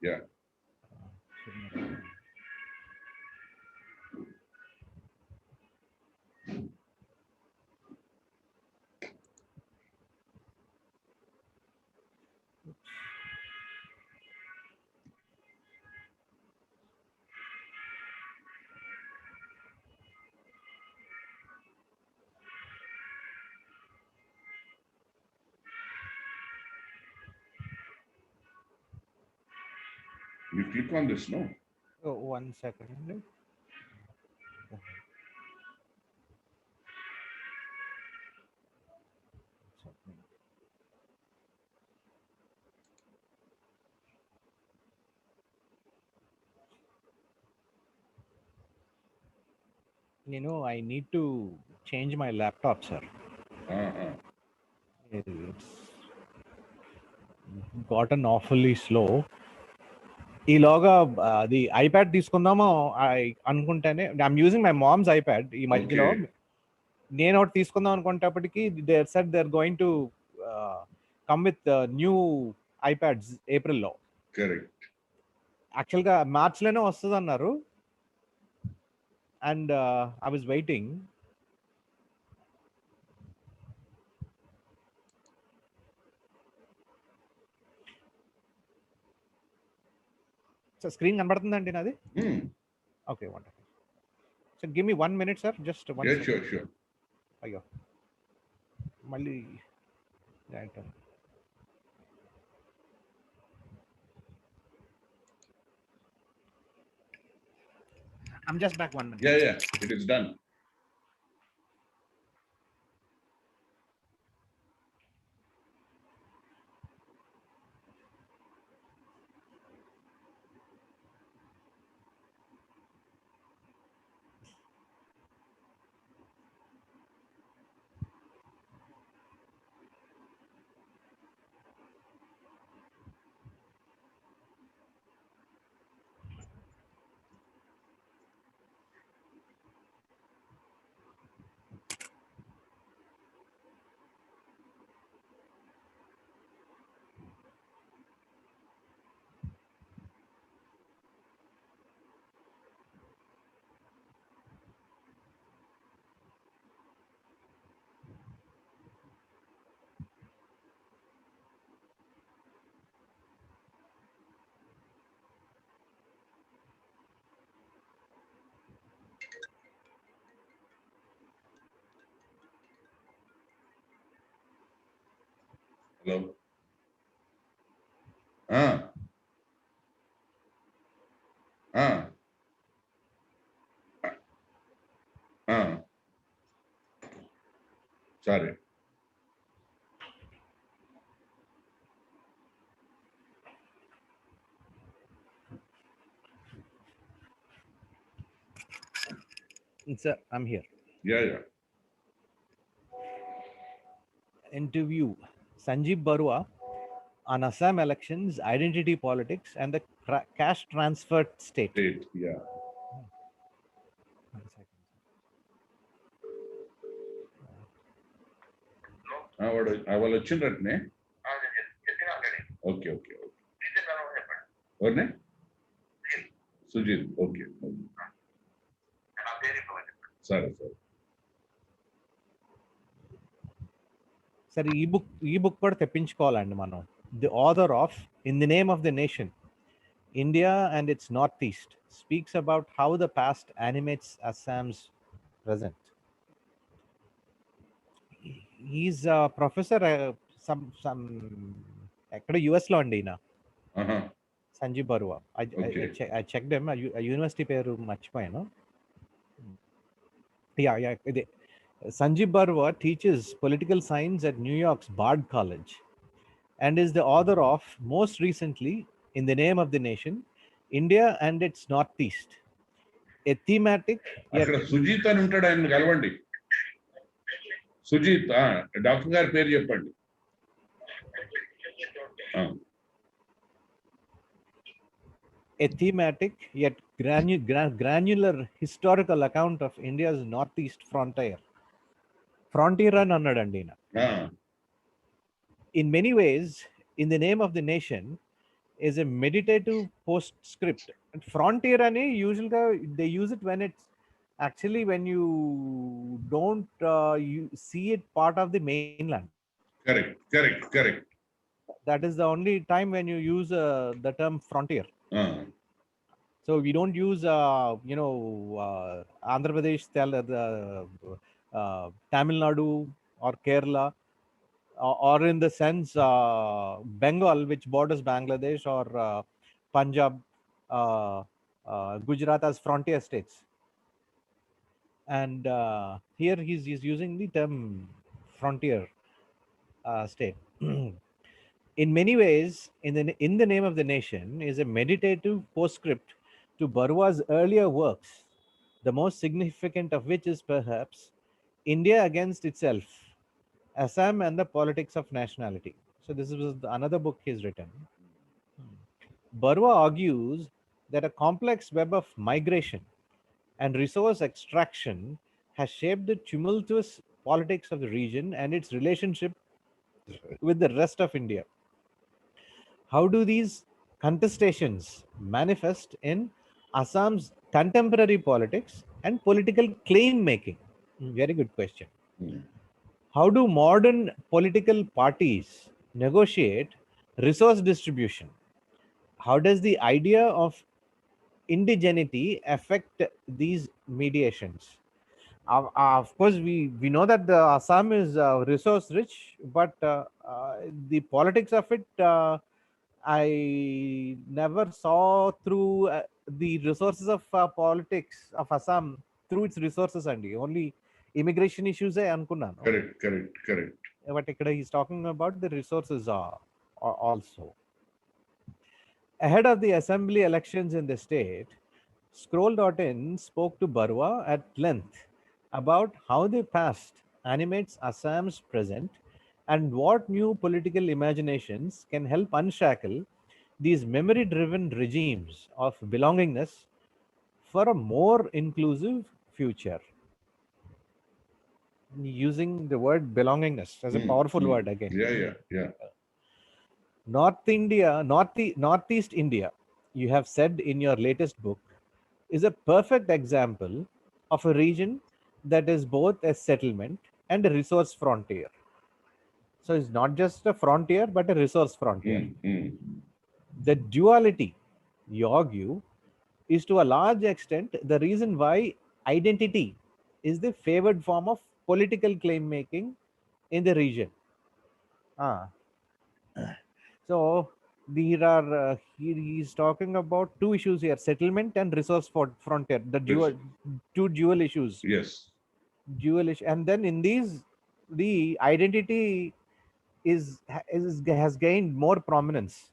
Yeah. You click on this, no? Oh, 1 second. I need to change my laptop, sir. Uh-huh. It's gotten awfully slow. ఈలోగా అది iPad తీసుకుందామో అనుకుంటేనే I'm using my mom's iPad ఈ మధ్యలో Okay. నేను ఒకటి తీసుకుందాం అనుకునేటప్పటికి they said they are going to come with new iPads ఏప్రిల్లో. Correct. యాక్చువల్గా మార్చ్లోనే వస్తుంది అన్నారు. And I was waiting. So screen కనబడుతుందండి నాది? Okay, wonderful. So give me 1 minute sir, just 1 Yeah, second. sure. అయ్యో మళ్ళీ I'm just back 1 minute. Yeah. It is done. Hello. Sorry. Sir, I'm here. Yeah. Interview Sanjeev Barua on Assam elections, identity politics, and the cash transfer state. Yeah. వాళ్ళు వచ్చిండ్రట్నే. Okay. ఎవరిని? Sujit. Okay. సరే. సరే, ఈ book కూడా తెప్పించుకోవాలండి మనం. The author of in the name of the nation, India and its north east, speaks about how the past animates Assam's present. He's a professor some ఎక్కడ US లో అండి ఈయన. Sanjeev Barua. I checked him. University పేరు మర్చిపోయాను. ఇదే Sanjeev Barua teaches political science at New York's Bard College and is the author of, most recently, In the Name of the Nation, India and its Northeast, a thematic. అక్కడ సుజిత్ అని ఉంటాడు, ఆయన కలవండి. Sujith, doctor గారి పేరు చెప్పండి. A thematic yet granular historical account of India's northeast frontier. Frontier అని అన్నాడండి ఈయన. In many ways, In the Name of the Nation is a meditative postscript. Frontier ani usually they use it when it's actually when you don't you see it part of the mainland. Correct. That is the only time when you use the term frontier. Ah, So we don't use Andhra Pradesh, Tamil Nadu or Kerala, or in the sense Bengal, which borders Bangladesh, or Punjab, Gujarat as frontier states. And here he's using the term frontier state. In many ways, in the name of the nation is a meditative postscript to Barwa's earlier works, the most significant of which is perhaps India Against Itself, Assam and the Politics of Nationality. So this is another book he's written. Barwa argues that a complex web of migration and resource extraction has shaped the tumultuous politics of the region and its relationship with the rest of India. How do these contestations manifest in Assam's contemporary politics and political claim making? Very good question. mm, How do modern political parties negotiate resource distribution? How does the idea of indigeneity affect these mediations? Of course, we know that the Assam is resource rich, but the politics of it, I never saw through the resources of politics of Assam through its resources only immigration issues అనుకున్నాను. correct. But ఇక్కడ he's talking about the resources also. Ahead of the assembly elections in the state, Scroll.in spoke to Barwa at length about how the past animates Assam's present and what new political imaginations can help unshackle these memory driven regimes of belongingness for a more inclusive future. Using the word belongingness as a powerful word again. Yeah. Northeast India, you have said in your latest book, is a perfect example of a region that is both a settlement and a resource frontier. So it's not just a frontier, but a resource frontier. The duality, you argue, is to a large extent the reason why identity is the favored form of political claim making in the region. So there are he's talking about two issues here: settlement and resource frontier. The two dual issues. Yes. Dual issue, and then in these, the identity has gained more prominence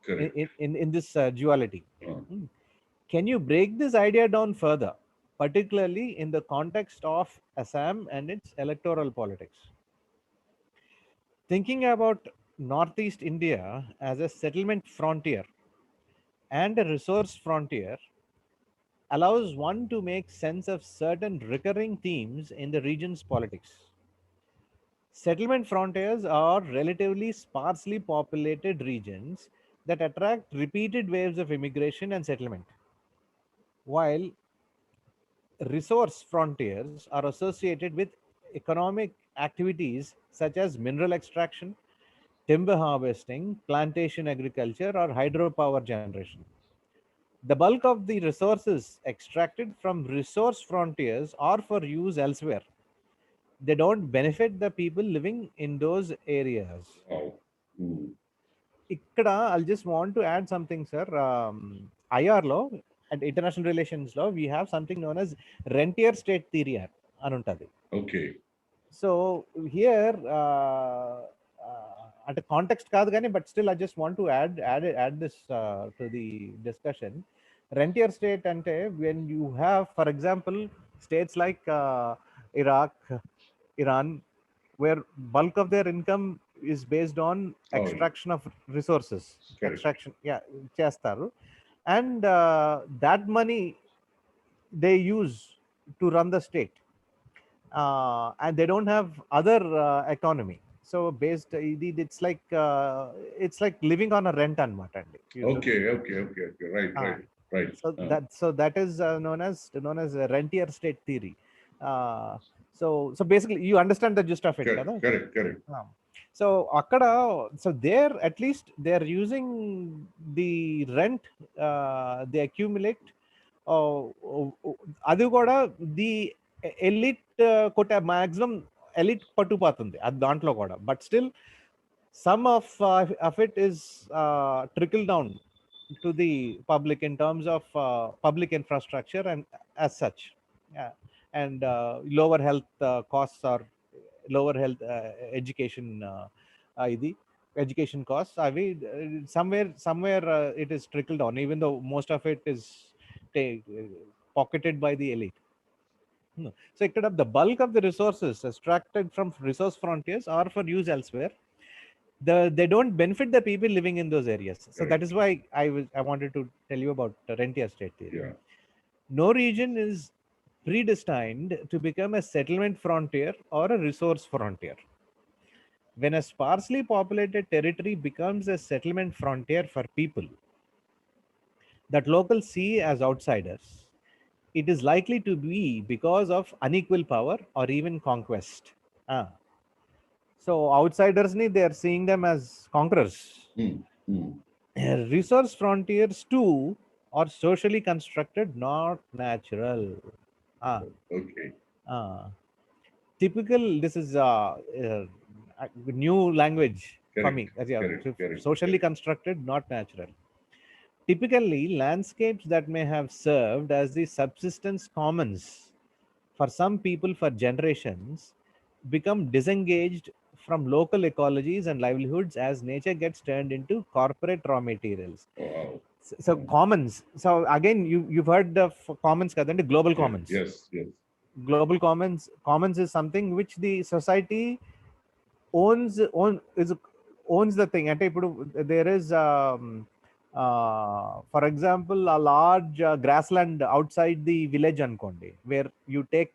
Correct. in this duality. Ah. Can you break this idea down further, particularly in the context of Assam and its electoral politics? Thinking about Northeast India as a settlement frontier and a resource frontier allows one to make sense of certain recurring themes in the region's politics. Settlement frontiers are relatively sparsely populated regions that attract repeated waves of immigration and settlement, while resource frontiers are associated with economic activities such as mineral extraction, timber harvesting, plantation agriculture, or hydropower generation. The bulk of the resources extracted from resource frontiers are for use elsewhere. They don't benefit the people living in those areas. Wow. Ikkada, I'll just want to add something, sir. IR law and international relations law, we have something known as rentier state theory anuntadi. Okay. So here, at a context kaadu gaani, but still I just want to add this to the discussion. Rentier state ante when you have, for example, states like Iraq, Iran, where bulk of their income is based on extraction of resources. Correct. Extraction, yeah, chestaru, and that money they use to run the state, and they don't have other economy. So based it's like living on a rent anamata andi. Okay, okay, okay, okay. Right, Ah, right, right. that is known as a rentier state theory. Uh, so basically you understand the gist of it, Correct, kada? correct, correct. Ah. So akkada, so there at least they are using the rent they accumulate. అది కూడా the elite కొట్ట maximum elite పట్టుపోతుంది అది దాంట్లో కూడా, but still some of it is trickle down to the public in terms of public infrastructure and as such. Yeah. And lower health costs or lower health education ఇది education costs అవి somewhere it is trickled down, even though most of it is pocketed by the elite. So ఇక్కడ the bulk of the resources extracted from resource frontiers are for use elsewhere. They don't benefit the people living in those areas. So that is why I wanted to tell you about rentier state theory. Yeah. No region is predestined to become a settlement frontier or a resource frontier. When a sparsely populated territory becomes a settlement frontier for people that locals see as outsiders, it is likely to be because of unequal power or even conquest. So outsiders they are seeing them as conquerors. Resource frontiers too are socially constructed, not natural. Okay. Typical, this is new language for me. Socially constructed, not natural. Typically, landscapes that may have served as the subsistence commons for some people for generations become disengaged from local ecologies and livelihoods as nature gets turned into corporate raw materials. Wow. So commons. So again, you've heard of commons, kadandi, global commons. Yes, yes. Global commons is something which the society owns the thing. And there is for example a large grassland outside the village ankondi, where you take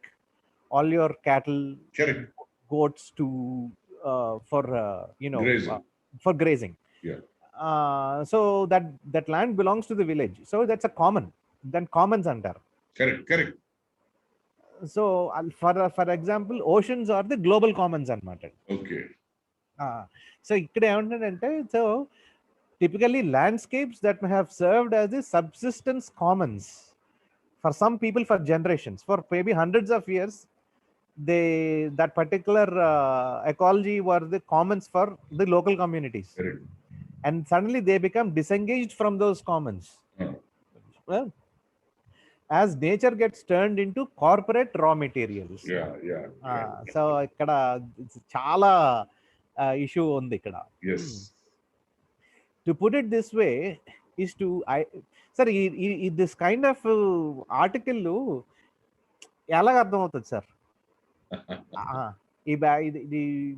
all your cattle, Correct. goats to for Grazing. for grazing. Yeah. So that land belongs to the village, so that's a common. Then commons antaru. Correct, correct. So for example, oceans are the global commons anamata. Okay. So ikkada emuntadante, so typically landscapes that may have served as the subsistence commons for some people for generations, for maybe hundreds of years, that particular ecology were the commons for the local communities. Correct. And suddenly they become disengaged from those commons. Well, as nature gets turned into corporate raw materials. So ikkada chala issue undi ikkada. Yes. To put it this way is to sir, this kind of article ఎలాగ అర్థం అవుతుంది sir?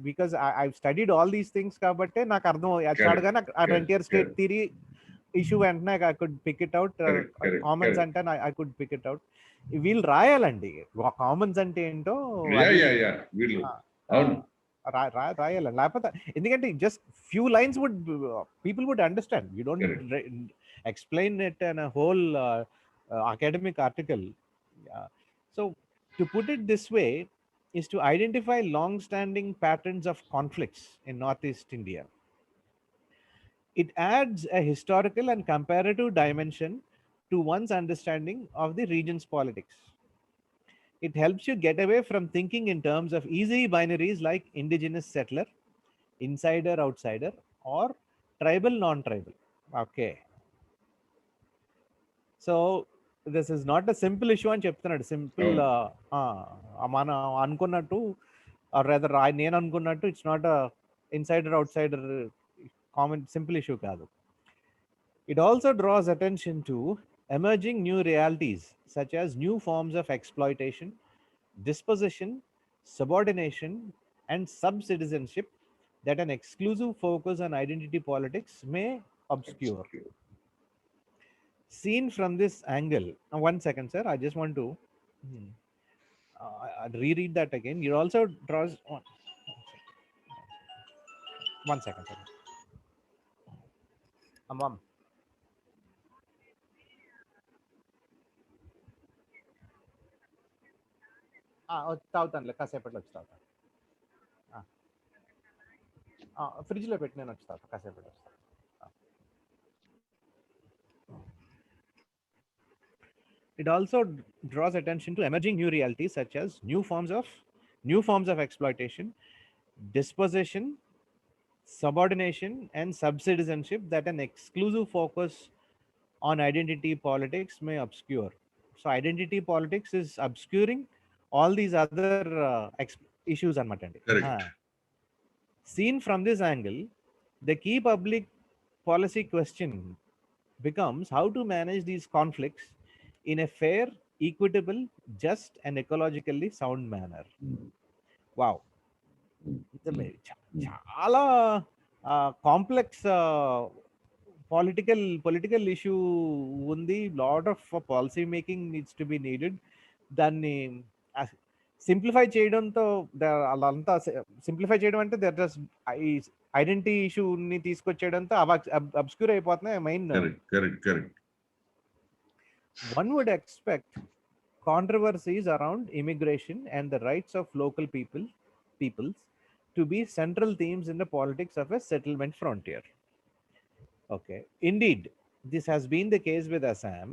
Because I've studied all these things కాబట్టి నాకు అర్థం అడగానే రెంటియర్ state theory issue వెంటనే I could pick it out. Commons అంటే I could pick it out. వీళ్ళు రాయాలండి Commons అంటే ఏంటో రాయాలండి, లేకపోతే ఎందుకంటే just few lines would people would understand. You don't explain it in a whole academic article. So to put it this way is to identify long-standing patterns of conflicts in Northeast India. It adds a historical and comparative dimension to one's understanding of the region's politics. It helps you get away from thinking in terms of easy binaries like indigenous settler, insider outsider, or tribal non-tribal. Okay. So this is not a simple issue అని చెప్తున్నాడు. Simple మనం అనుకున్నట్టు, or rather నేను అనుకున్నట్టు, it's not a insider outsider common simple issue కాదు. It also draws attention to emerging new realities such as new forms of exploitation, dispossession, subordination, and sub-citizenship that an exclusive focus on identity politics may obscure. Seen from this angle, 1 second sir, I just want to reread that again. It also draws 1 second, sir. Mom. తాగుతానులే, కాసేపట్లో వచ్చి తాగుతాను. ఫ్రిడ్జ్లో పెట్టి నేను వచ్చి తాగుతాను, కాసేపట్లో వస్తాను. It also draws attention to emerging new realities such as new forms of exploitation, dispossession, subordination, and subcitizenship that an exclusive focus on identity politics may obscure. So identity politics is obscuring all these other issues anamata. Correct. Seen from this angle, the key public policy question becomes how to manage these conflicts in a fair, equitable, just, and ecologically sound manner. Wow. చాలా complex political issue ఉంది. Lot of policy making needs to be needed. దాన్ని simplify చేయడంతో అలా simplify చేయడం అంటే ఈ identity ఇష్యూని తీసుకొచ్చేయడంతో obscure అయిపోతున్నాయి main. One would expect controversies around immigration and the rights of local peoples to be central themes in the politics of a settlement frontier. Okay. Indeed, this has been the case with Assam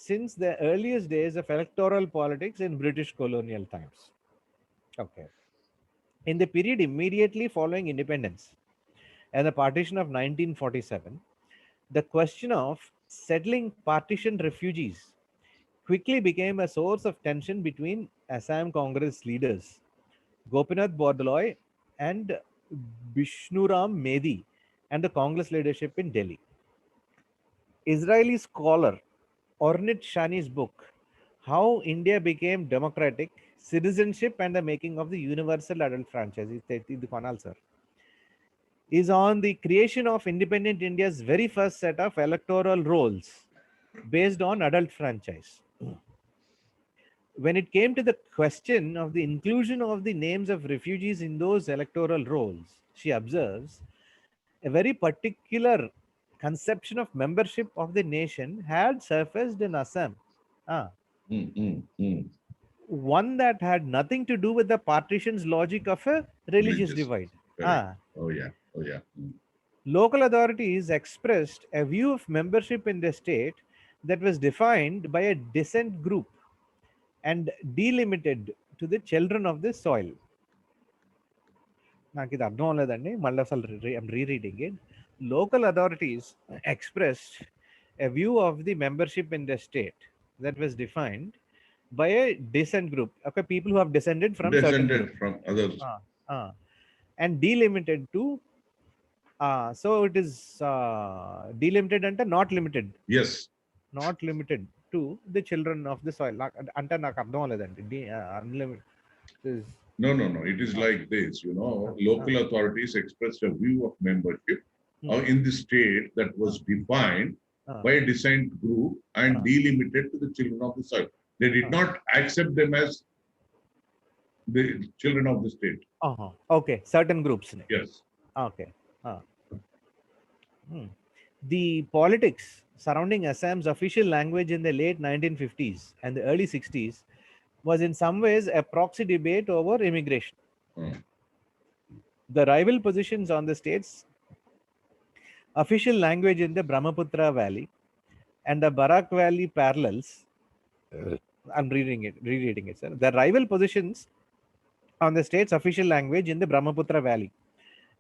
since the earliest days of electoral politics in British colonial times. Okay. In the period immediately following independence and the partition of 1947, the question of settling partitioned refugees quickly became a source of tension between Assam Congress leaders Gopinath Bordoloi and Bishnuram Medi and the Congress leadership in Delhi. Israeli scholar Ornit Shani's book, How India Became Democratic, Citizenship and the Making of the Universal Adult Franchise, is on the creation of independent India's very first set of electoral rolls based on adult franchise. When it came to the question of the inclusion of the names of refugees in those electoral rolls, she observes, a very particular conception of membership of the nation had surfaced in Assam. One that had nothing to do with the partition's logic of a religious divide. Oh yeah. Local authorities expressed a view of membership in the state that was defined by a descent group and delimited to the children of the soil. నాకు ఇది అర్థం అవ్వలేదండి, మళ్ళీ అసలు I'm rereading it. Local authorities expressed a view of the membership in the state that was defined by a descent group, okay, people who have descended from others, and delimited to so it is delimited and not limited. Yes, not limited to the children of the soil. అంటే నాకు అర్థం అవ్వలేదండి. Unlimited. No. It is like this, local authorities expressed a view of membership in the state that was defined by a descent group and delimited to the children of the soil. They did not accept them as the children of the state. Okay, certain groups. Yes. Okay. The politics surrounding Assam's official language in the late 1950s and the early 60s was in some ways a proxy debate over immigration. The rival positions on the state's official language in the Brahmaputra Valley and the Barak Valley parallels. I'm rereading it, sir. The rival positions on the state's official language in the Brahmaputra Valley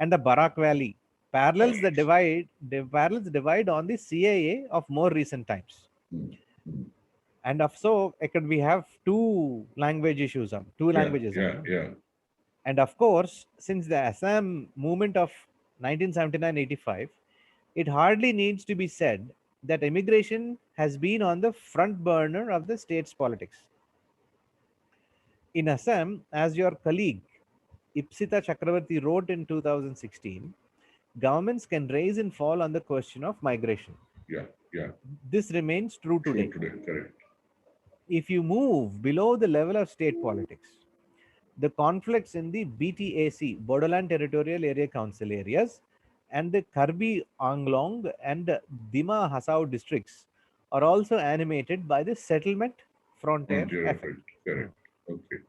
and the Barak Valley parallels the divide on the CAA of more recent times. And so we have two language issues on two languages. Yeah. And of course, since the Assam movement of 1979-85, it hardly needs to be said that immigration has been on the front burner of the state's politics. In Assam, as your colleague Ipsita Chakravarti wrote in 2016, governments can raise and fall on the question of migration. Yeah. This remains true today. Correct. If you move below the level of state politics, the conflicts in the BTAC, Bodoland Territorial Area Council areas, and the Karbi Anglong and Dima Hasao districts are also animated by the settlement frontier Frontier effect. effect. Correct. Okay.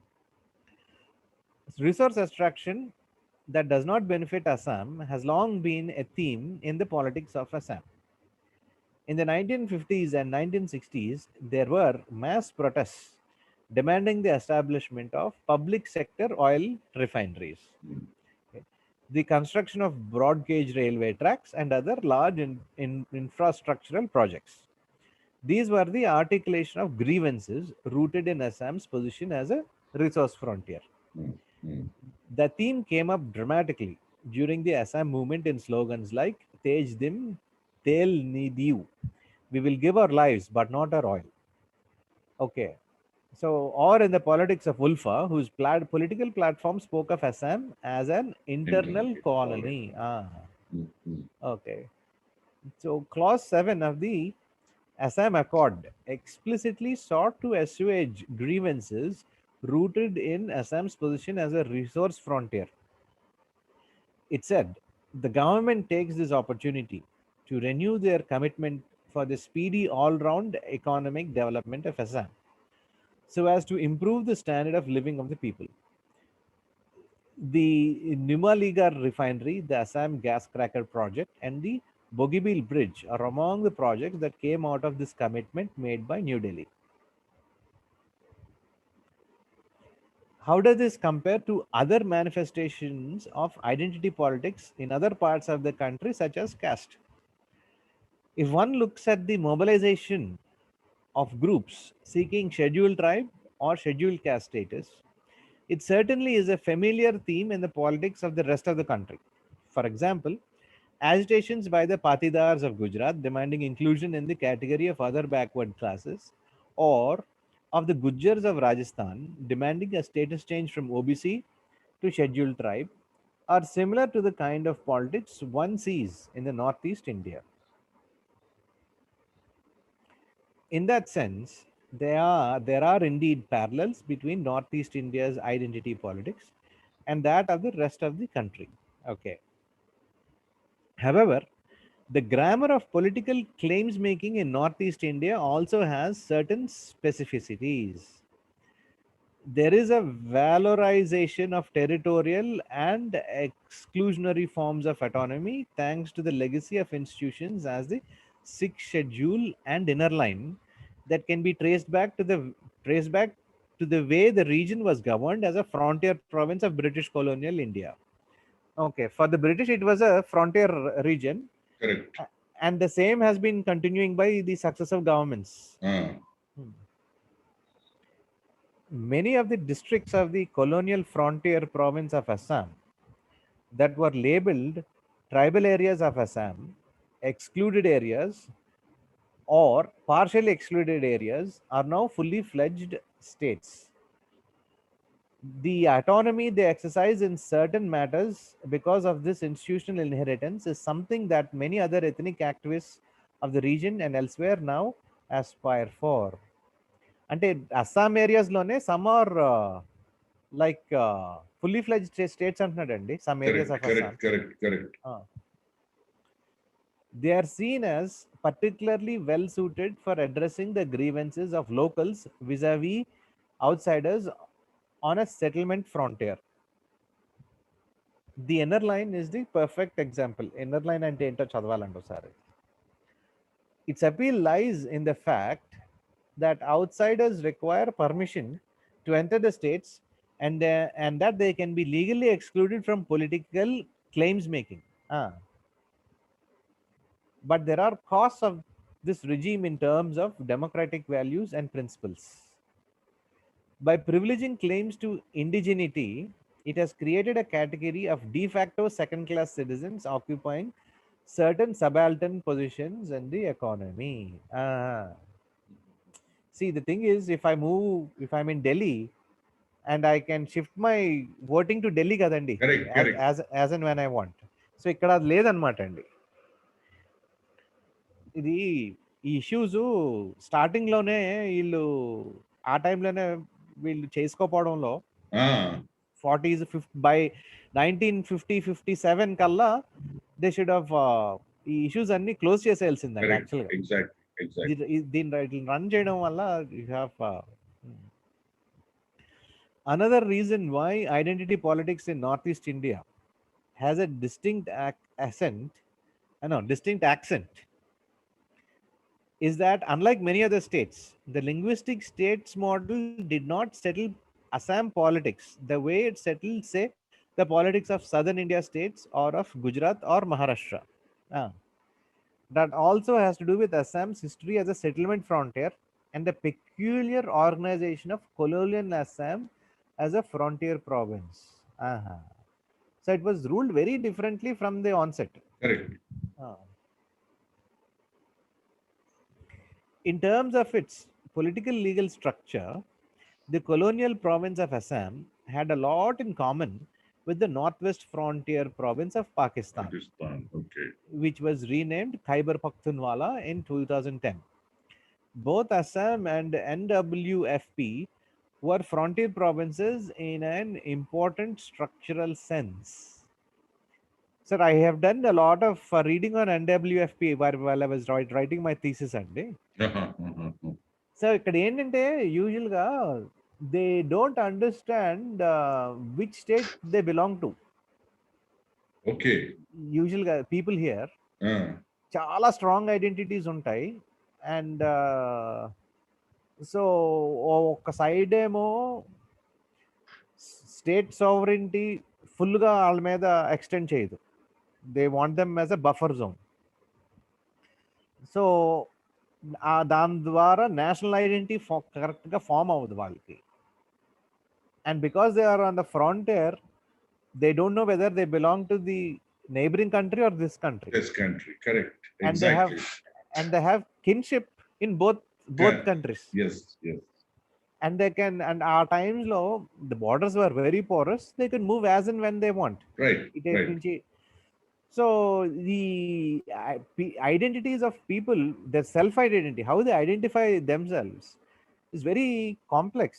Resource extraction that does not benefit Assam has long been a theme in the politics of Assam. In the 1950s and 1960s, there were mass protests demanding the establishment of public sector oil refineries, Mm. the construction of broad gauge railway tracks, and other large infrastructural projects. These were the articulation of grievances rooted in Assam's position as a resource frontier. Mm. Mm. The theme came up dramatically during the Assam movement in slogans like Tej Dim, Tel Ni Diu. We will give our lives, but not our oil. Okay. So, or in the politics of Ulfa, whose political platform spoke of Assam as an internal Internet. All right. colony. Mm. Mm. Okay. So, Clause 7 of the Assam Accord explicitly sought to assuage grievances rooted in Assam's position as a resource frontier. It said the government takes this opportunity to renew their commitment for the speedy all round economic development of Assam so as to improve the standard of living of the people. The Numaligarh refinery, the Assam gas cracker project, and the Bogibeel Bridge are among the projects that came out of this commitment made by New Delhi. How does this compare to other manifestations of identity politics in other parts of the country, such as caste? If one looks at the mobilization of groups seeking scheduled tribe or scheduled caste status, it certainly is a familiar theme in the politics of the rest of the country. For example, agitations by the Patidars of Gujarat demanding inclusion in the category of other backward classes, or of the Gujars of Rajasthan demanding a status change from OBC to scheduled tribe, are similar to the kind of politics one sees in the Northeast India. In that sense, there are indeed parallels between Northeast India's identity politics and that of the rest of the country. Okay. However, the grammar of political claims making in Northeast India also has certain specificities. There is a valorization of territorial and exclusionary forms of autonomy thanks to the legacy of institutions as the sixth schedule and inner line that can be traced back to the way the region was governed as a frontier province of British colonial India. Okay, for the British it was a frontier region, Correct. and the same has been continuing by the successive governments. Ah. Hmm. Many of the districts of the colonial frontier province of Assam that were labeled tribal areas of Assam, excluded areas, or partially excluded areas are now fully fledged states. The autonomy they exercise in certain matters because of this institutional inheritance is something that many other ethnic activists of the region and elsewhere now aspire for. అంటే అస్సాం ఏరియాస్లోనే some are like fully fledge states అంటున్నాడండి some areas Correct. Of Assam. Correct. Correct. Correct. They are seen as particularly well suited for addressing the grievances of locals vis-a-vis outsiders on a settlement frontier. The inner line is the perfect example. Inner line అంటే ఏంటో చదవాలండి ఒకసారి. Its appeal lies in the fact that outsiders require permission to enter the states, and that they can be legally excluded from political claims making. But there are costs of this regime in terms of democratic values and principles. By privileging claims to indigeneity, it has created a category of de facto second class citizens occupying certain subaltern positions in the economy. See, the thing is, if I'm in Delhi and I can shift my voting to Delhi kadandi, Correct. Correct. as and when I want. So ఇక్కడ అది లేదనమాట అండి. ఇది ఈ issues starting లోనే వీళ్ళు ఆ టైంలోనే వీళ్ళు చేసుకోపోవడంలో Ah. 40s, by 1950-57 కల్లా దే షుడ్ హావ్ ఈ ఇష్యూస్ అన్ని క్లోజ్ చేసేయాల్సిందండి Correct. యాక్చువల్గా. Exactly. దీన్ని రన్ చేయడం వల్ల you have another reason why identity politics in Northeast India has a distinct accent is that unlike many other states, the linguistic states model did not settle Assam politics the way it settled, say, the politics of southern India states or of Gujarat or Maharashtra. Ah, that also has to do with Assam's history as a settlement frontier and the peculiar organization of colonial Assam as a frontier province. Aha. So it was ruled very differently from the onset. Correct. Ah. In terms of its political legal structure, the colonial province of Assam had a lot in common with the northwest frontier province of Pakistan, Okay. which was renamed Khyber Pakhtunkhwa in 2010. Both Assam and NWFP were frontier provinces in an important structural sense. Sir, I have done a lot of reading on NWFP while I was writing my thesis అండి. So ఇక్కడ ఏంటంటే యూజువల్గా they don't understand which state they belong to. Okay. యూజువల్గా people here చాలా strong identities ఉంటాయి. And so ఒక side ఏమో state sovereignty ఫుల్గా వాళ్ళ మీద ఎక్స్టెండ్ చేయదు. They want them as a buffer zone. So దాని ద్వారా నేషనల్ ఐడెంటిటీ కరెక్ట్గా ఫామ్ అవ్వదు వాళ్ళకి. And because they are on the frontier, they don't know whether they belong to the neighboring country or this country. This country, correct. And Exactly. they have kinship in both countries. Yes. And they can, and our times lo the borders were very porous, they can move as and when they want. Right. So the identities of people, their self identity, how they identify themselves is very complex.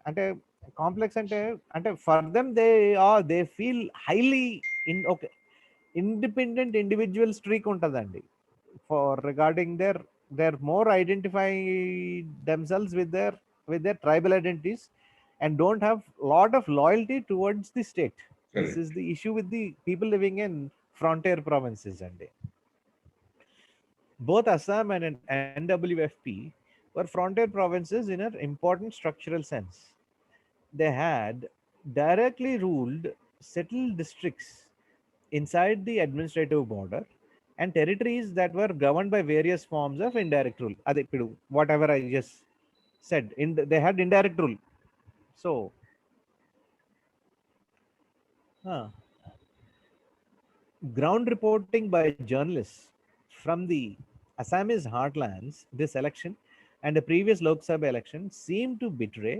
అంటే for them they feel highly independent individual streak ఉంటుందండి. For regarding their more identify themselves with their tribal identities and don't have lot of loyalty towards the state. Correct. This is the issue with the people living in frontier provinces. And both Assam and NWFP were frontier provinces in an important structural sense. They had directly ruled settled districts inside the administrative border and territories that were governed by various forms of indirect rule. Whatever I just said, they had indirect rule. So ground reporting by journalists from the Assamese heartlands, this election and the previous Lok Sabha election seemed to betray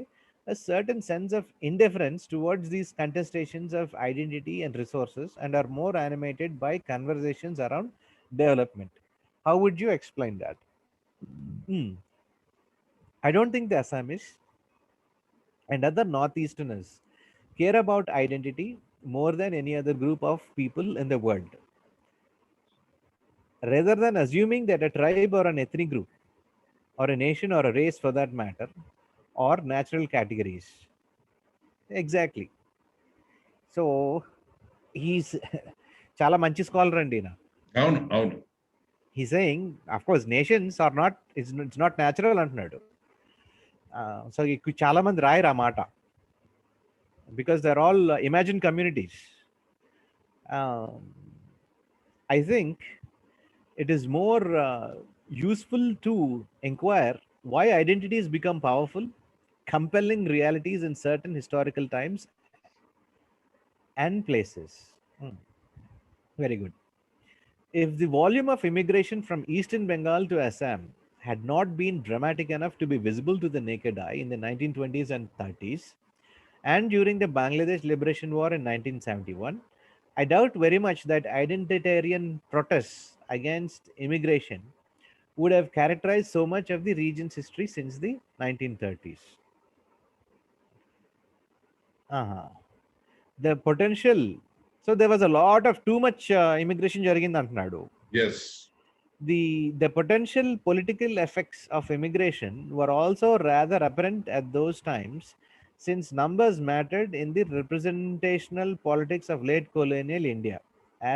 a certain sense of indifference towards these contestations of identity and resources and are more animated by conversations around development. How would you explain that? I don't think the Assamese and other Northeasterners care about identity more than any other group of people in the world. Rather than assuming that a tribe or an ethnic group or a nation or a race for that matter or natural categories. Exactly. So he's చాలా మంచి scholar అండి ఈయన. అవును. He's saying, of course, nations are not, it's not natural అంటున్నాడు. So చాలా మంది రాయరు ఆ మాట, because they're all imagined communities. I think it is more useful to inquire why identities become powerful, compelling realities in certain historical times and places. Very good. If the volume of immigration from Eastern Bengal to Assam had not been dramatic enough to be visible to the naked eye in the 1920s and 30s, and during the Bangladesh Liberation War in 1971, I doubt very much that identitarian protests against immigration would have characterized so much of the region's history since the 1930s. the potential. So there was a lot of too much immigration జరిగింది అంటున్నాడు. Yes. The potential political effects of immigration were also rather apparent at those times, since numbers mattered in the representational politics of late colonial India,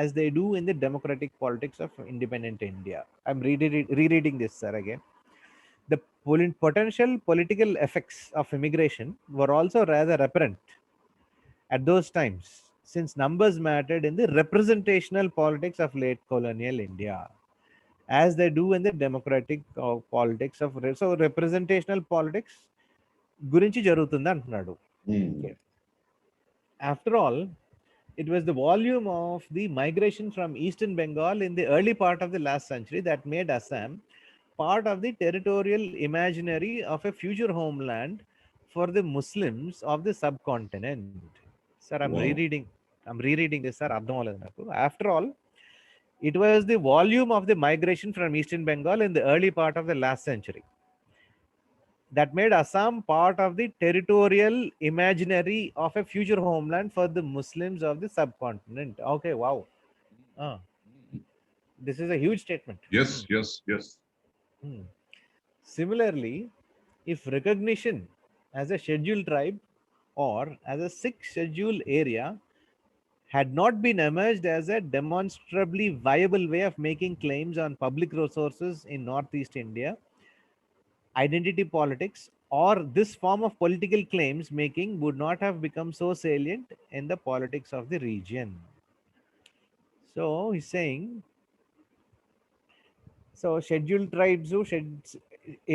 as they do in the democratic politics of independent India. I'm rereading this, sir, again. The potential political effects of immigration were also rather apparent at those times, since numbers mattered in the representational politics of late colonial India, as they do in the democratic politics of so representational politics గురించి జరుగుతుంది అంటున్నాడు. Hmm. After all, it was the volume of the migration from eastern Bengal in the early part of the last century that made Assam part of the territorial imaginary of a future homeland for the Muslims of the subcontinent. Sir, I'm Wow. rereading this, sir. అర్థం అవ్వలేదు నాకు. After all, it was the volume of the migration from eastern Bengal in the early part of the last century that made Assam part of the territorial imaginary of a future homeland for the Muslims of the subcontinent. Okay, wow. This is a huge statement. Yes, yes, yes. Similarly, if recognition as a scheduled tribe or as a sixth scheduled area had not been emerged as a demonstrably viable way of making claims on public resources in Northeast India, identity politics or this form of political claims making would not have become so salient in the politics of the region. So he's saying, so scheduled tribes,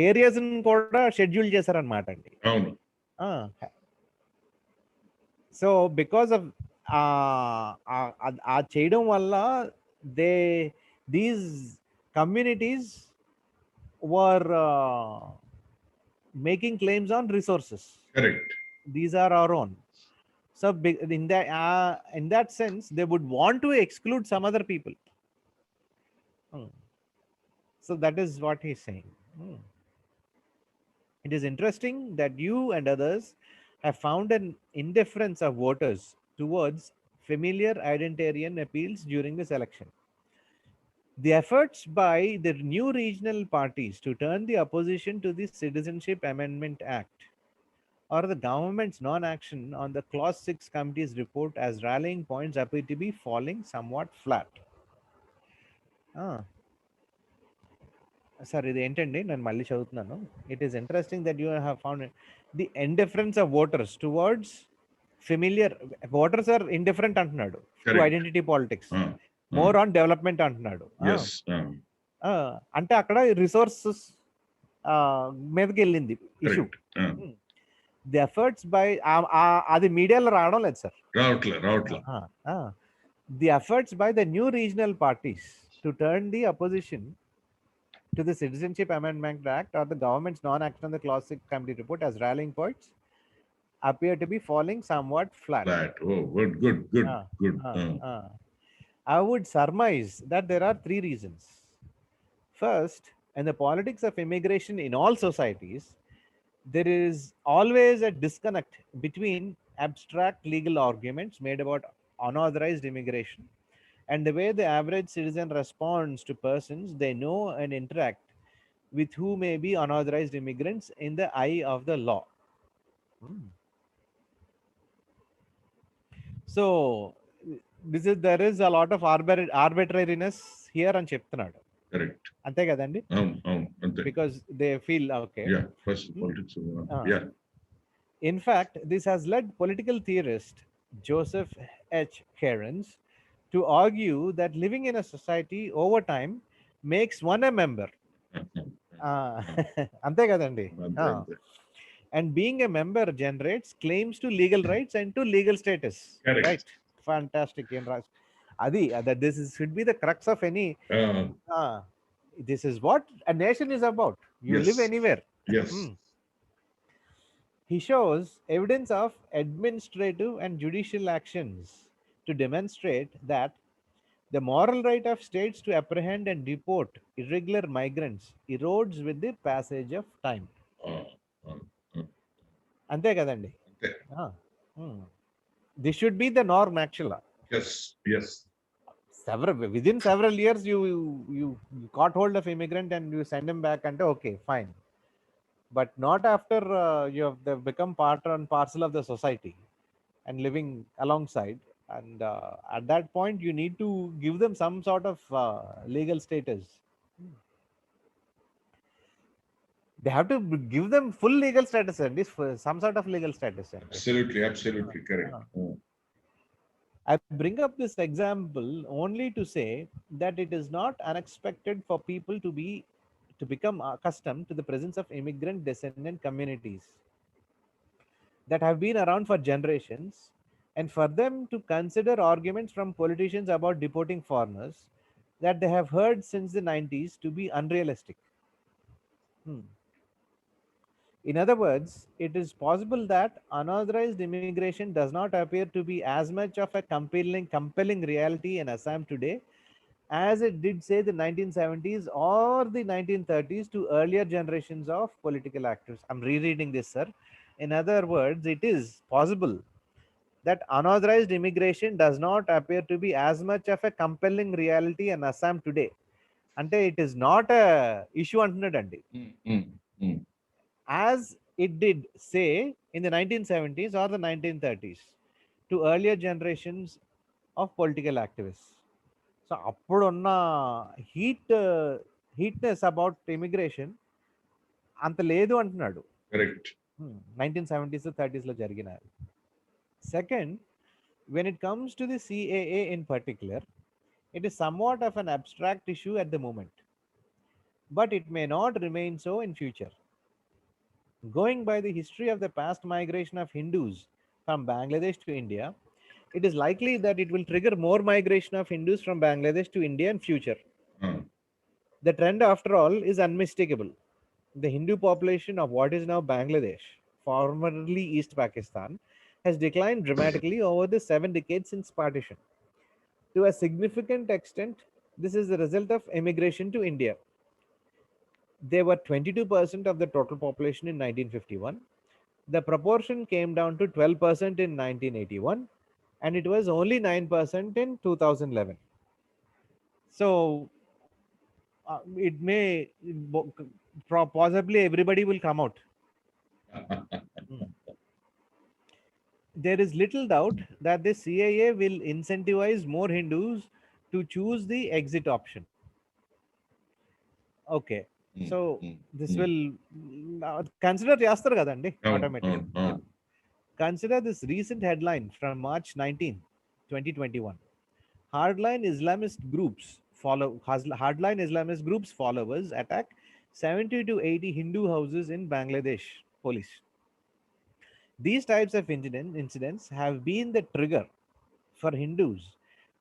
areas కూడా schedule చేశారనమాట అండి. అవును. So because of ఆ చేయడం వల్ల these communities were making claims on resources. Correct. These are our own. So in that sense, they would want to exclude some other people. So that is what he's saying. It is interesting that you and others have found an indifference of voters towards familiar identitarian appeals during this election. The efforts by the new regional parties to turn the opposition to the Citizenship Amendment Act or the government's non-action on the Clause 6 Committee's report as rallying points appear to be falling somewhat flat. Sorry, ఇది ఏంటండి, నేను మళ్ళీ చదువుతున్నాను. It is interesting that you have found the indifference of voters towards familiar. Voters are indifferent అంటున్నాడు to identity politics. More on development అంటున్నాడు. అంటే అక్కడ resources మీదకి వెళ్ళింది ఇష్యూ. ది ఎఫర్ట్స్ బై అది మీడియాలో రావడం లేదు సార్, రావట్లే. The efforts by the new regional parties to turn the opposition to the Citizenship Amendment Act or the government's non-action on the Clause 6 Committee report as rallying points appear to be falling somewhat flat. Oh, good. I would surmise that there are three reasons. First, in the politics of immigration in all societies, there is always a disconnect between abstract legal arguments made about unauthorized immigration and the way the average citizen responds to persons they know and interact with who may be unauthorized immigrants in the eye of the law. So there is a lot of arbitrariness here అని చెప్తున్నాడు. Correct. అంతే కదండి? అంతే. Because they feel okay. Yeah, first politics. Yeah. In fact, this has led political theorist Joseph H. Cairns to argue that living in a society over time makes one a member. Ante kadandi. And being a member generates claims to legal rights and to legal status. Correct. Right? Fantastic. Adi, that should be the crux of any. This is what a nation is about. You live anywhere. Yes. He shows evidence of administrative and judicial actions to demonstrate that the moral right of states to apprehend and deport irregular migrants erodes with the passage of time. Ante kadandi. This should be the norm, actually. Yes, yes. Within several years, you got hold of immigrant and you send him back, and okay, fine. But not after they've become part and parcel of the society and living alongside. And at that point, you need to give them some sort of legal status. They have to give them full legal status, at least some sort of legal status. Absolutely, absolutely correct. I bring up this example only to say that it is not unexpected for people to become accustomed to the presence of immigrant descendant communities that have been around for generations, and for them to consider arguments from politicians about deporting foreigners that they have heard since the 90s to be unrealistic. Hmm. In other words, it is possible that unauthorized immigration does not appear to be as much of a compelling reality in Assam today as it did, say, the 1970s or the 1930s to earlier generations of political actors. I'm rereading this, sir. In other words, it is possible that unauthorized immigration does not appear to be as much of a compelling reality in Assam today. అంటే it is not a issue అంటున్నాడండి, as it did, say, in the 1970s or the 1930s to earlier generations of political activists. So అప్పుడున్న heatness about immigration అంత లేదు అంటున్నాడు. Correct. 1970s 30s లో జరిగిన. Second, when it comes to the CAA in particular, it is somewhat of an abstract issue at the moment, but it may not remain so in future. Going by the history of the past migration of Hindus from Bangladesh to India, it is likely that it will trigger more migration of Hindus from Bangladesh to India in future. The trend, after all, is unmistakable. The Hindu population of what is now Bangladesh, formerly East Pakistan, has declined dramatically over the 7 decades since partition. To a significant extent, this is the result of immigration to India. They were 22% of the total population in 1951. The proportion came down to 12% in 1981, and it was only 9% in 2011. So it may possibly everybody will come out. There is little doubt that the CAA will incentivize more Hindus to choose the exit option. Okay, so this will consider చేస్తారు కదండి automatically. Consider this recent headline from March 19, 2021. Hardline Islamist groups followers attack 70 to 80 Hindu houses in Bangladesh. Police. These types of incidents have been the trigger for Hindus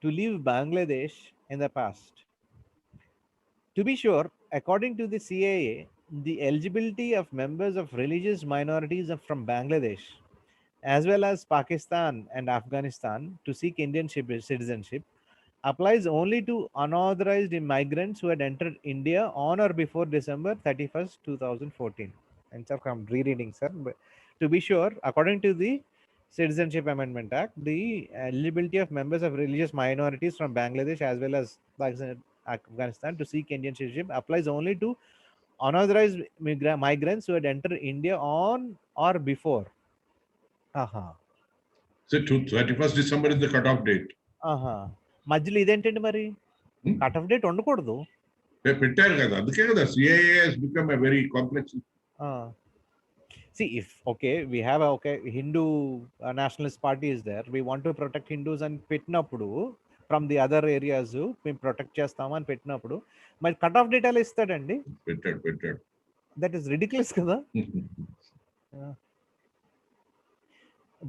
to leave Bangladesh in the past. To be sure, according to the CAA, the eligibility of members of religious minorities from Bangladesh, as well as Pakistan and Afghanistan, to seek Indian citizenship applies only to unauthorized migrants who had entered India on or before December 31st, 2014. And sir, I'm rereading, sir. But to be sure, according to the Citizenship Amendment Act, the eligibility of members of religious minorities from Bangladesh as well as Pakistan and Afghanistan to seek Indian citizenship applies only to unauthorized migrants who had entered India on or before. So 31st December is the cutoff date. మధ్యలో ఇదేంటండి మరి cut off date ఉండకూడదు. పెట్టారు కదా, అందుకే కదా CAA has become a very complex. See, if we have a Hindu nationalist party is there, we want to protect Hindus and పెట్టినప్పుడు from the other areas మేము ప్రొటెక్ట్ చేస్తామని పెట్టినప్పుడు మరి కట్ ఆఫ్ డేట్ ఎలా ఇస్తాడండి? పెట్టాడు. దట్ ఈస్ ridiculous కదా.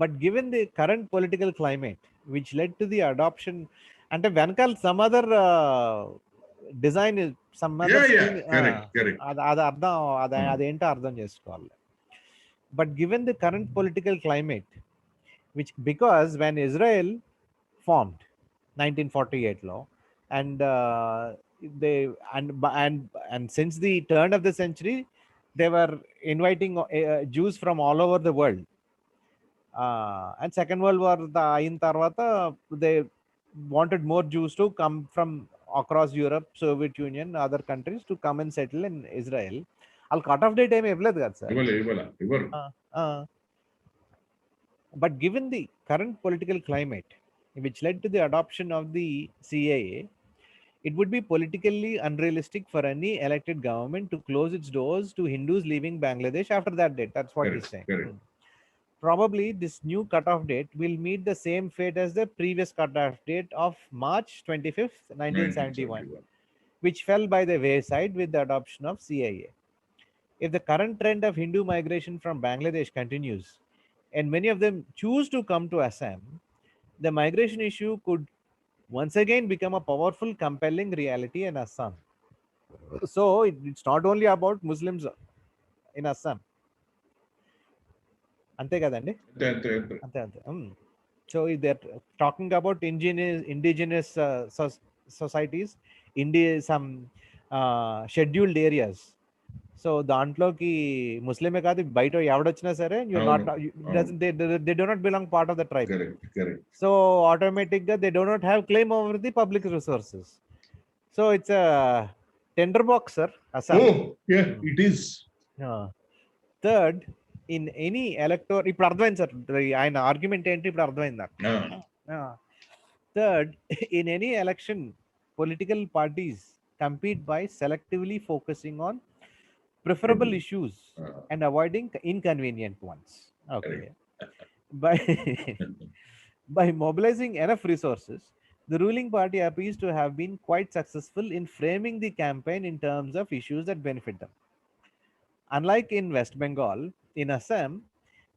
But given the current political climate, which led to the adoption, and వెనకాల some other design, some other అదేంటో అర్థం చేసుకోవాలి. But given the current political climate, which because when Israel formed 1948 law, and they and since the turn of the century, they were inviting Jews from all over the world. And Second World War అయిన తర్వాత they wanted more Jews to come from across Europe, Soviet Union, other countries to come and settle in Israel. వాళ్ళు cut off date ఏమి ఇవ్వలేదు కదా sir. ఇవ్వరు. But given the current political climate, which led to the adoption of the CAA, it would be politically unrealistic for any elected government to close its doors to Hindus leaving Bangladesh after that date. That's what he's saying. Correct. Probably this new cutoff date will meet the same fate as the previous cutoff date of March 25th, 1971, which fell by the wayside with the adoption of CAA. If the current trend of Hindu migration from Bangladesh continues, and many of them choose to come to Assam, the migration issue could once again become a powerful, compelling reality in Assam. So it's not only about Muslims in Assam. అంతే కదండి. అంతే. So they're talking about indigenous societies, some scheduled areas. So దాంట్లోకి ముస్లిమే కాదు, బయట ఎవడొచ్చినా సరే they do not belong part of the tribe. Correct. So automatically they do not have claim over the public resources. So it's a tender box, sir. Oh, yeah, it is. Third, in any electoral, ఇప్పుడు అర్థమైంది sir ఆయన argument ఏంటి, ఇప్పుడు అర్థమైంది నాకు. Third, in any election, political parties compete by selectively focusing on preferable issues and avoiding inconvenient ones. Okay. By mobilizing enough resources, the ruling party appears to have been quite successful in framing the campaign in terms of issues that benefit them. Unlike in West Bengal, in Assam,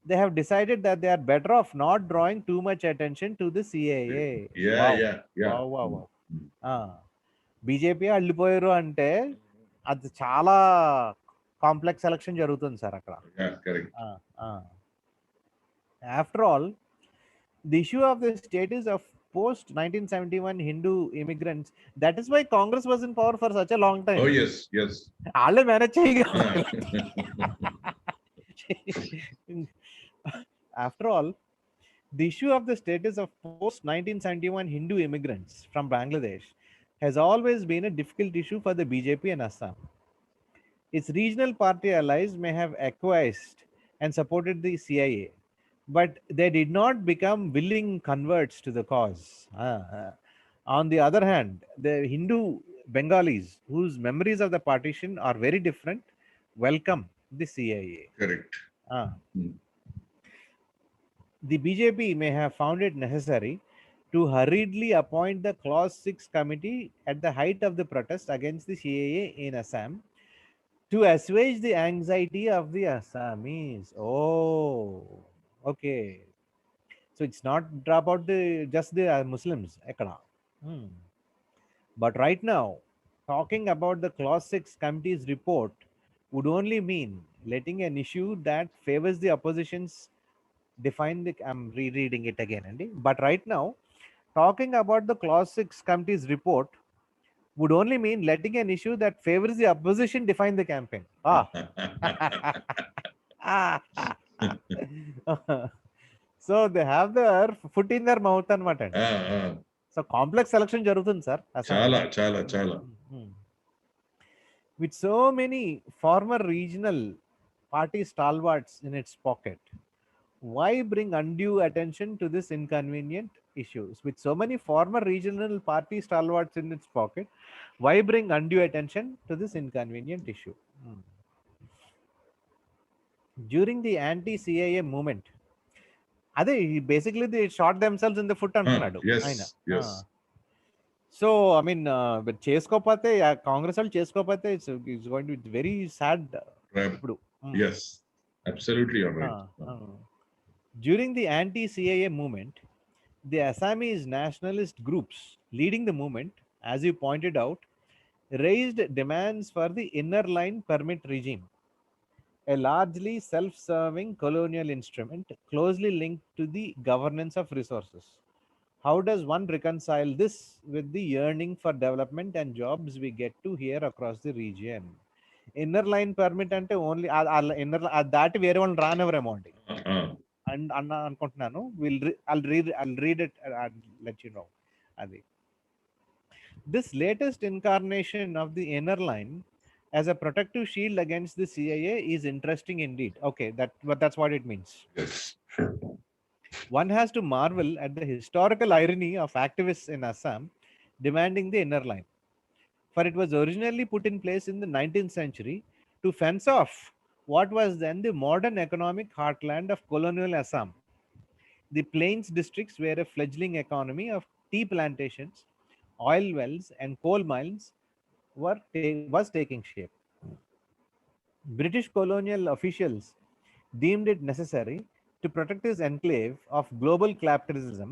they have decided that they are better off not drawing too much attention to the CAA. Wow. BJP అల్లిపోయారు అంటే అది చాలా complex election జరుగుతుంది sir అక్కడ. After all, the issue of the status of post 1971 Hindu immigrants, that is why Congress was in power for such a long time. Oh yes. Alle manage cheyagalaru. After all, the issue of the status of post 1971 Hindu immigrants from Bangladesh has always been a difficult issue for the BJP and Assam. Its regional party allies may have acquiesced and supported the CIA, but they did not become willing converts to the cause. On the other hand, the Hindu Bengalis, whose memories of the partition are very different, welcome the CIA. Correct. The BJP may have found it necessary to hurriedly appoint the Clause 6 committee at the height of the protest against the CIA in Assam to assuage the anxiety of the Assamese. Oh, okay. So it's not about just the Muslims. But right now, talking about the Clause 6 committee's report would only mean letting an issue that favors the opposition's define the, I'm rereading it again, Andy. But right now, talking about the Clause 6 committee's report would only mean letting an issue that favors the opposition define the campaign. So they have their foot in their mouth anamata. So complex selection jarutundi sir. Chala. With so many former regional party stalwarts in its pocket, why bring undue attention to this inconvenient issues? With so many former regional party stalwarts in its pocket, why bring undue attention to this inconvenient issue? During the anti-CAA movement, basically they shot themselves in the foot antunnadu. Yes. So I mean, but చేసుకోకపోతే కాంగ్రెస్ వాళ్ళు చేసుకోకపోతే it's going to be very sad. Yes, absolutely, you're right. During the anti-CAA movement, the Assamese nationalist groups leading the movement, as you pointed out, raised demands for the inner line permit regime, a largely self-serving colonial instrument closely linked to the governance of resources. How does one reconcile this with the yearning for development and jobs we get to hear across the region? Inner line permit ante only inner దాటి వేరే వాళ్ళని రానివ్వరేమో అండి. అనుకుంటున్నాను. I'll read it and let you know. అది. This latest incarnation of the inner line as a protective shield against the CIA is interesting indeed. Okay, that's what it means. Yes. One has to marvel at the historical irony of activists in Assam demanding the inner line, for it was originally put in place in the 19th century to fence off what was then the modern economic heartland of colonial Assam. The plains districts were a fledgling economy of tea plantations, oil wells, and coal mines was taking shape. British colonial officials deemed it necessary to protect his enclave of global capitalism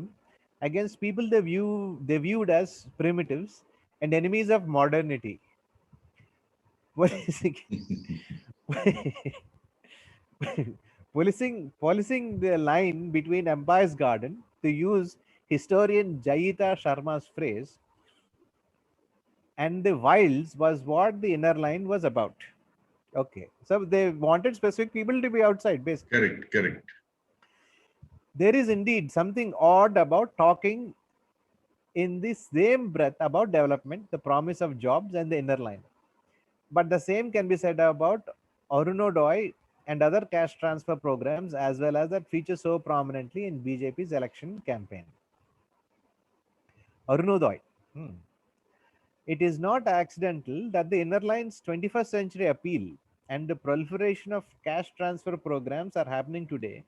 against people they viewed as primitives and enemies of modernity. Policing, policing the line between Empire's Garden, to use historian Jayita Sharma's phrase, and the wilds was what the inner line was about. Okay, so they wanted specific people to be outside, basically. Correct. There is indeed something odd about talking in the same breath about development, the promise of jobs, and the inner line. But the same can be said about Arunodoi and other cash transfer programs, as well as that feature so prominently in BJP's election campaign. Arunodoi. It is not accidental that the inner line's 21st century appeal and the proliferation of cash transfer programs are happening today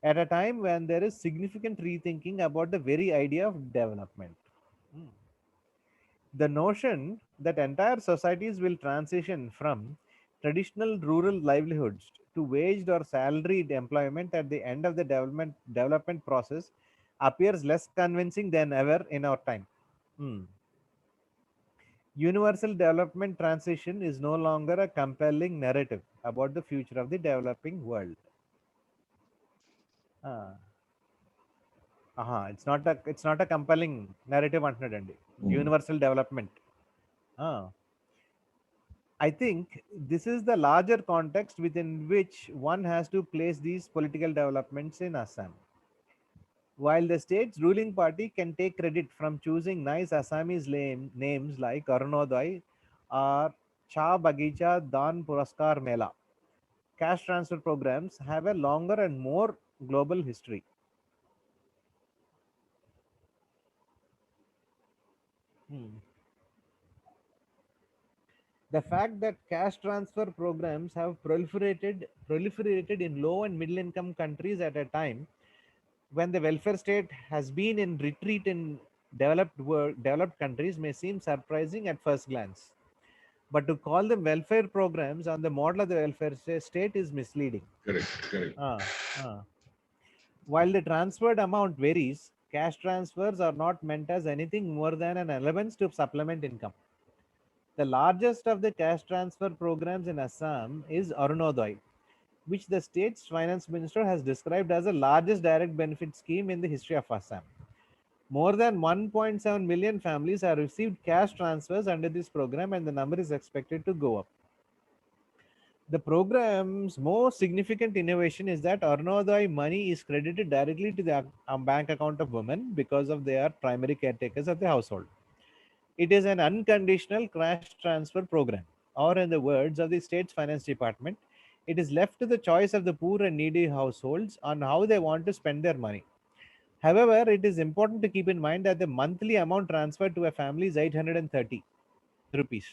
at a time when there is significant rethinking about the very idea of development. The notion that entire societies will transition from traditional rural livelihoods to waged or salaried employment at the end of the development process appears less convincing than ever in our time. Universal development transition is no longer a compelling narrative about the future of the developing world. It's not a compelling narrative అంటున్నాడండి. Universal development. I think this is the larger context within which one has to place these political developments in Assam. While the state's ruling party can take credit from choosing nice Assamese names like Arunodai or Cha Bagicha Dan Puraskar Mela, cash transfer programs have a longer and more global history. The fact that cash transfer programs have proliferated in low and middle income countries at a time when the welfare state has been in retreat in developed countries may seem surprising at first glance. But to call them welfare programs on the model of the welfare state is misleading. Correct. While the transferred amount varies, cash transfers are not meant as anything more than an allowance to supplement income. The largest of the cash transfer programs in Assam is Arunodai, which the state's finance minister has described as the largest direct benefit scheme in the history of Assam. More than 1.7 million families have received cash transfers under this program, and the number is expected to go up. The program's most significant innovation is that Arunodai money is credited directly to the bank account of women because of their primary caretakers of the household. It is an unconditional cash transfer program, or in the words of the state's finance department, it is left to the choice of the poor and needy households on how they want to spend their money. However, it is important to keep in mind that the monthly amount transferred to a family is 830 rupees.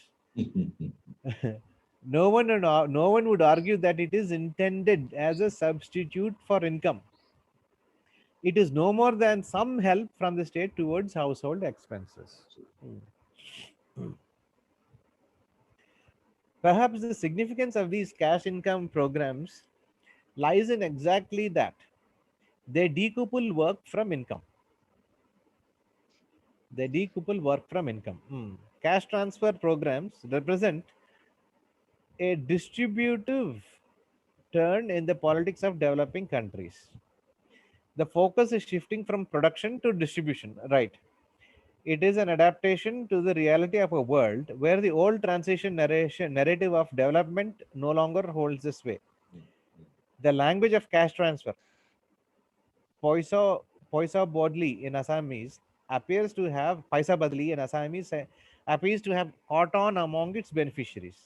No one would argue that it is intended as a substitute for income. It is no more than some help from the state towards household expenses. Perhaps the significance of these cash income programs lies in exactly that. They decouple work from income. Cash transfer programs represent a distributive turn in the politics of developing countries. The focus is shifting from production to distribution, right? It is an adaptation to the reality of a world where the old transition narrative of development no longer holds the sway. The language of cash transfer Poisa Bodli in Assamese appears to have Paisa Badli in Assamese appears to have caught on among its beneficiaries.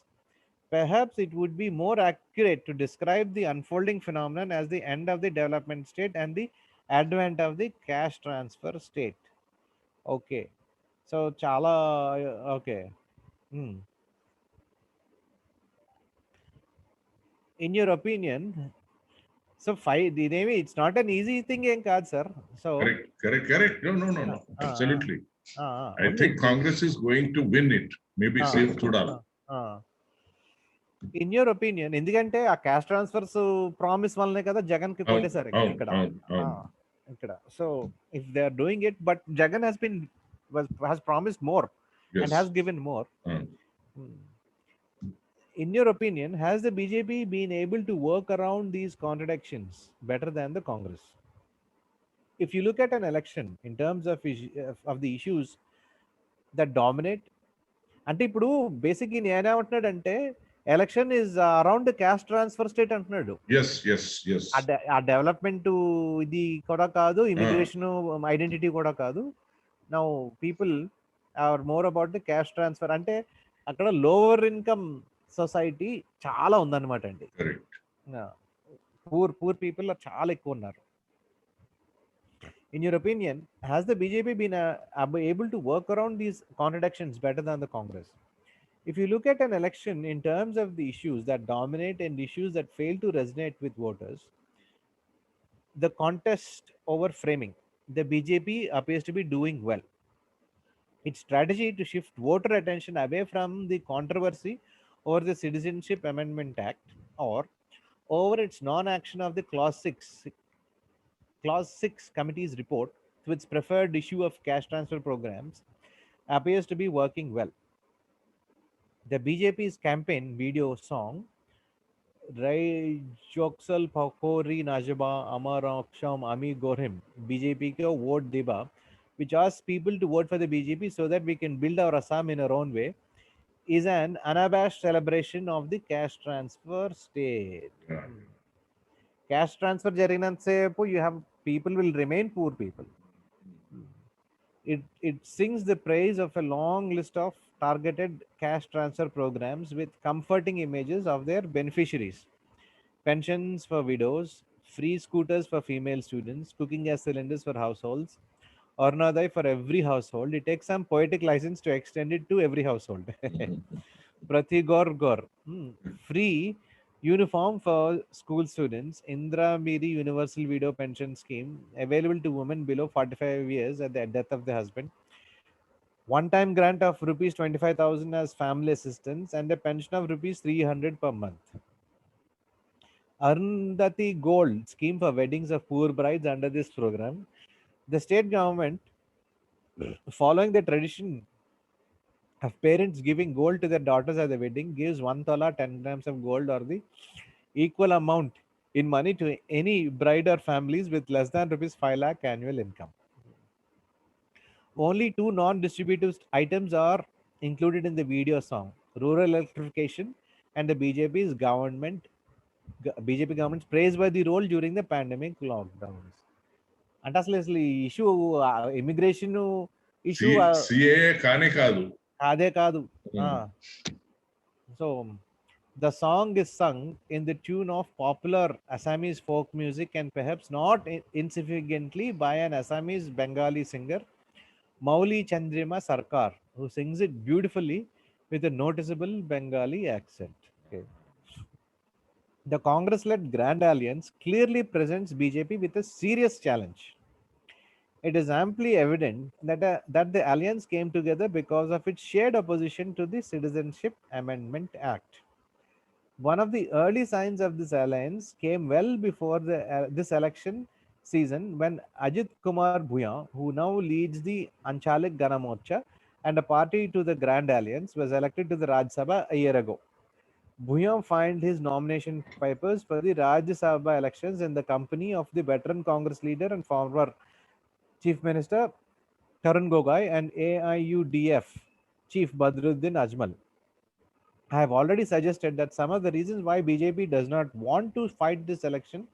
Perhaps it would be more accurate to describe the unfolding phenomenon as the end of the development state and the advent of the cash transfer state. Okay. So chala okay. Hmm. In your opinion, so five the name it's not an easy thing, sir. So Correct. No. uh, uh, Absolutely. I only think Congress is going to win it. Maybe uh, safe uh, Tudal. uh. In your opinion, ఎందుకంటే ఆ cash transfers promise వల్లనే కదా జగన్ కి కొట్టేశారు ఇక్కడ ఆ, ఇక్కడ so if they are doing it but Jagan has been has promised more and Yes. has given more. In your opinion, has the BJP been able to work around these contradictions better than the Congress? If you look at an election in terms of of the issues that dominate, అంటే ఇప్పుడు basic ఈయన ఏమంటున్నాడంటే election is around caste transfer state అంటున్నాడు. Yes. ఆ development ఇది కూడా కాదు, immigration identity కూడా కాదు. Now people are more about the caste transfer. అంటే అక్కడ లోవర్ ఇన్కమ్ సొసైటీ చాలా ఉందన్నమాట అండి. పూర్ పీపుల్ చాలా ఎక్కువ ఉన్నారు. In your opinion, has the BJP been able to work around these contradictions better than the Congress? If you look at an election in terms of the issues that dominate and issues that fail to resonate with voters, the contest over framing, the BJP appears to be doing well. Its strategy to shift voter attention away from the controversy over the Citizenship Amendment Act or over its non-action of the Clause 6 committee's report to its preferred issue of cash transfer programs appears to be working well. The BJP's campaign video song Rai Joksal Pakori Najaba Amaraksham Ami Gorhim BJP ko vote deba, which asks people to vote for the BJP so that we can build our Assam in our own way, is an unabashed celebration of the cash transfer state. Cash transfer జరిగినంతసేపు you have people will remain poor people. It sings the praise of a long list of targeted cash transfer programs with comforting images of their beneficiaries. Pensions for widows, free scooters for female students, cooking gas cylinders for households, Arnodai for every household. It takes some poetic license to extend it to every household. Prati Gor. Free uniform for school students. Indra Miri Universal Video Pension Scheme available to women below 45 years at the death of the husband. One-time grant of rupees 25,000 as family assistance and a pension of rupees 300 per month. Arundhati Gold scheme for weddings of poor brides under this program. The state government, following the tradition of parents giving gold to their daughters at the wedding, gives 1 tola 10 grams of gold or the equal amount in money to any bride or families with less than rupees 5 lakh annual income. Only two non-distributive items are included in the video song: rural electrification and the BJP government's praiseworthy role during the pandemic lockdowns. అంటే అసలు ఈ issue immigration issue CAA కానే కాదు, అదే కాదు. So the song is sung in the tune of popular Assamese folk music and perhaps not insignificantly by an Assamese Bengali singer, Mauli Chandrima Sarkar, who sings it beautifully with a noticeable Bengali accent. Okay. The Congress-led Grand Alliance clearly presents BJP with a serious challenge. It is amply evident that the alliance came together because of its shared opposition to the Citizenship Amendment Act. One of the early signs of this alliance came well before this election season when Ajit Kumar Bhuyan, who now leads the Anchalik Ganamorcha and a party to the Grand Alliance, was elected to the Rajya Sabha a year ago. Bhuyan filed his nomination papers for the Rajya Sabha elections in the company of the veteran Congress leader and former Chief Minister Tarun Gogoi and AIUDF Chief Badruddin Ajmal. I have already suggested that some of the reasons why BJP does not want to fight this election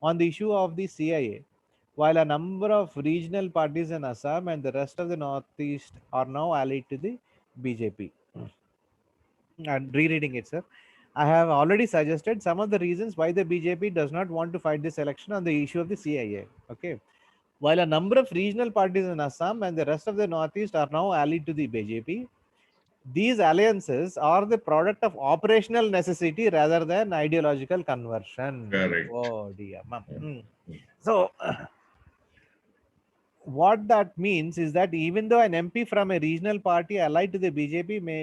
on the issue of the CIA while a number of regional parties in Assam and the rest of the Northeast are now allied to the BJP. And rereading it, sir, I have already suggested some of the reasons why the BJP does not want to fight this election on the issue of the CIA. Okay. While a number of regional parties in Assam and the rest of the Northeast are now allied to the BJP, these alliances are the product of operational necessity rather than ideological conversion. Correct. Oh dear. So, what that means is that even though an MP from a regional party allied to the BJP may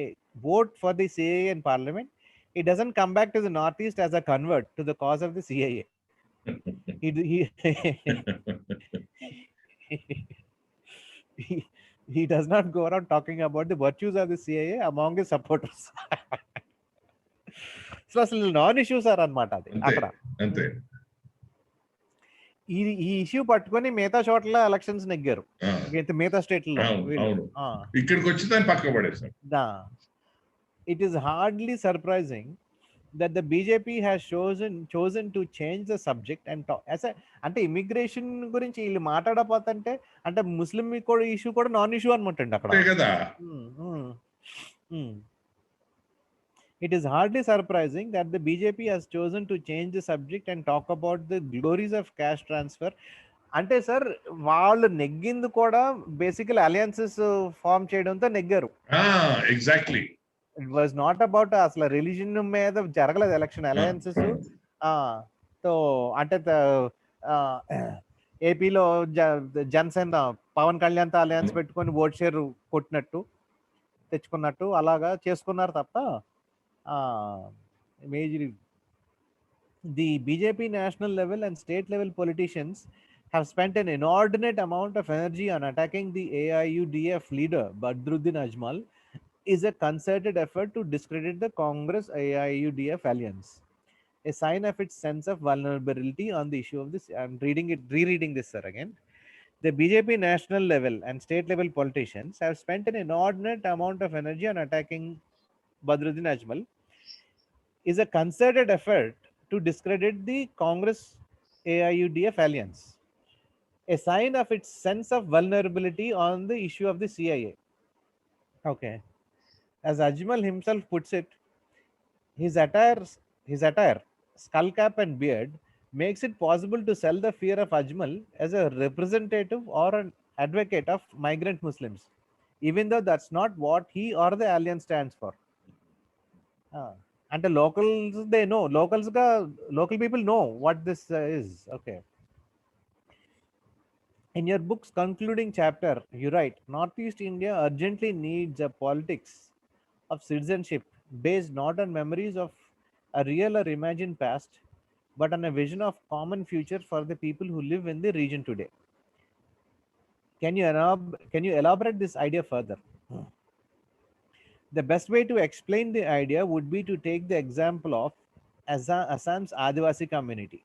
vote for the CIA in parliament, it doesn't come back to the Northeast as a convert to the cause of the CIA. He, he does not go around talking about the virtues of the CIA among his supporters. So అసలు non issues sir అనమాట అది అంతే అక్కడ. అంతే. ఈ issue పట్టుకొని మిగతా చోట్ల ఎలక్షన్స్ నెగ్గారు మిగతా స్టేట్లలో. ఇక్కడికి వచ్చి దాన్ని పక్క పడేసారు. It is hardly surprising that the BJP has chosen to change the subject and talk as a అంటే ఇమిగ్రేషన్ గురించి వీళ్ళు మాట్లాడపోతుంటే అంటే ముస్లిం కూడా ఇష్యూ కూడా నాన్ ఇష్యూ అనమాట అండి అక్కడ కదా. It is hardly surprising that the BJP has chosen to change the subject and talk about the glories of cash transfer. అంటే సార్ వాళ్ళు నెగ్గింది కూడా బేసికల్ అలయన్సెస్ ఫామ్ చేయడంతో నెగ్గారు. Exactly. It was not about అసలు రిలీజన్ మీద జరగలేదు election. Alliances తో అంటే ఏపీలో జనసేన పవన్ కళ్యాణ్ తో అలయన్స్ పెట్టుకొని ఓట్ షేర్ కొట్టినట్టు తెచ్చుకున్నట్టు అలాగా చేసుకున్నారు తప్ప major the BJP national level and state level politicians have spent an inordinate amount of energy on attacking the AIUDF leader Badruddin Ajmal is a concerted effort to discredit the Congress AIUDF alliance, a sign of its sense of vulnerability on the issue of this. I'm rereading this, sir, again. The BJP national level and state level politicians have spent an inordinate amount of energy on attacking Badruddin Ajmal is a concerted effort to discredit the Congress AIUDF alliance, a sign of its sense of vulnerability on the issue of the CIA. Okay. As Ajmal himself puts it, his attire, skull cap and beard makes it possible to sell the fear of Ajmal as a representative or an advocate of migrant Muslims, even though that's not what he or the alliance stands for. And the locals, they know. Local people know what this is. Okay. In your book's concluding chapter, you write, Northeast India urgently needs a politics of citizenship based not on memories of a real or imagined past, but on a vision of common future for the people who live in the region today. Can you elaborate this idea further? The best way to explain the idea would be to take the example of Assam's Adivasi community.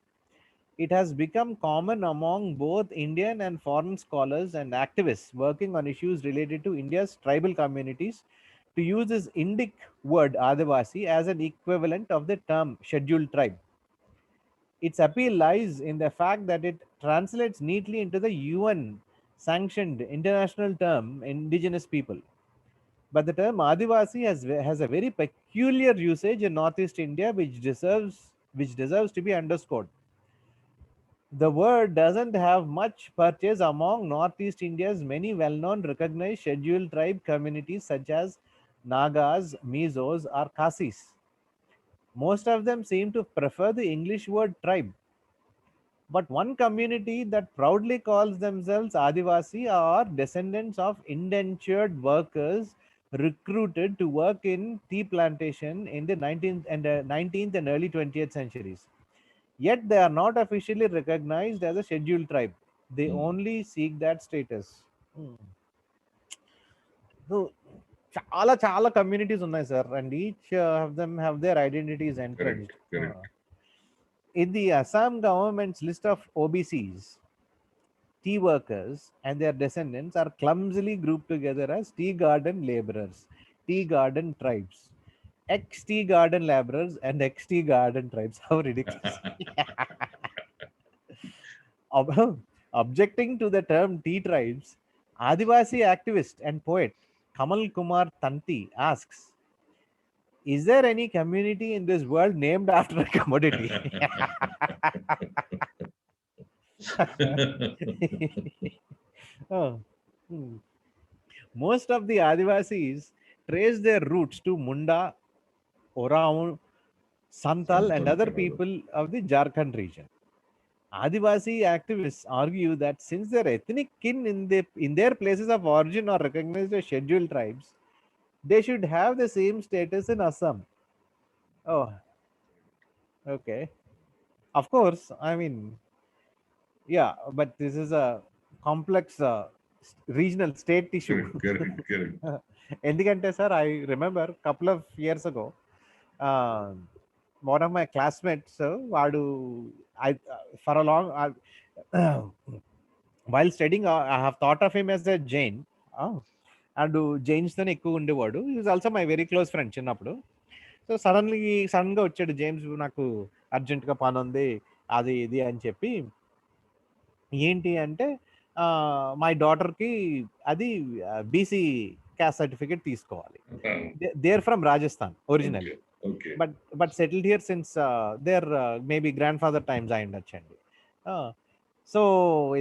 It has become common among both Indian and foreign scholars and activists working on issues related to India's tribal communities to use this Indic word Adivasi as an equivalent of the term scheduled tribe. Its appeal lies in the fact that it translates neatly into the UN sanctioned international term indigenous people. But the term Adivasi has a very peculiar usage in Northeast India which deserves to be underscored. The word doesn't have much purchase among Northeast India's many well-known recognized scheduled tribe communities such as Nagas, Mizos, or Khasis. Most of them seem to prefer the English word tribe. But one community that proudly calls themselves Adivasi are descendants of indentured workers recruited to work in tea plantation in the 19th and early 20th centuries. Yet they are not officially recognized as a scheduled tribe. They only seek that status. So, చాలా communities ఉన్నాయి sir, and each of them have their identities entrenched. Correct. In the Assam government's list of OBCs, tea workers and their descendants are clumsily grouped together as tea garden laborers, tea garden tribes, ex-tea garden laborers, and ex-tea garden tribes. How ridiculous. Objecting to the term tea tribes, Adivasi activist and poet Kamal Kumar Tanti asks, is there any community in this world named after a commodity? Oh. Hmm. Most of the Adivasis trace their roots to Munda, Oraon, Santal, and other people of the Jharkhand region. Adivasi activists argue that since their ethnic kin in their places of origin are recognized as scheduled tribes, they should have the same status in Assam. Oh, okay. Of course, I mean, yeah, but this is a complex regional state issue. correct. ఎందుకంటే sir I remember couple of years ago one of my classmates వాడు I for a long while studying I have thought of him as a Jain and జైన్స్తోనే ఎక్కువ ఉండేవాడు he was also my very close friend చిన్నప్పుడు so సడన్గా వచ్చాడు James నాకు అర్జెంటుగా పని ఉంది అది ఇది అని చెప్పి ఏంటి అంటే మై డాటర్కి అది బీసీ క్యాస్ట్ సర్టిఫికేట్ తీసుకోవాలి they're from Rajasthan original but settled here since their maybe grandfather times అయి ఉండొచ్చండి సో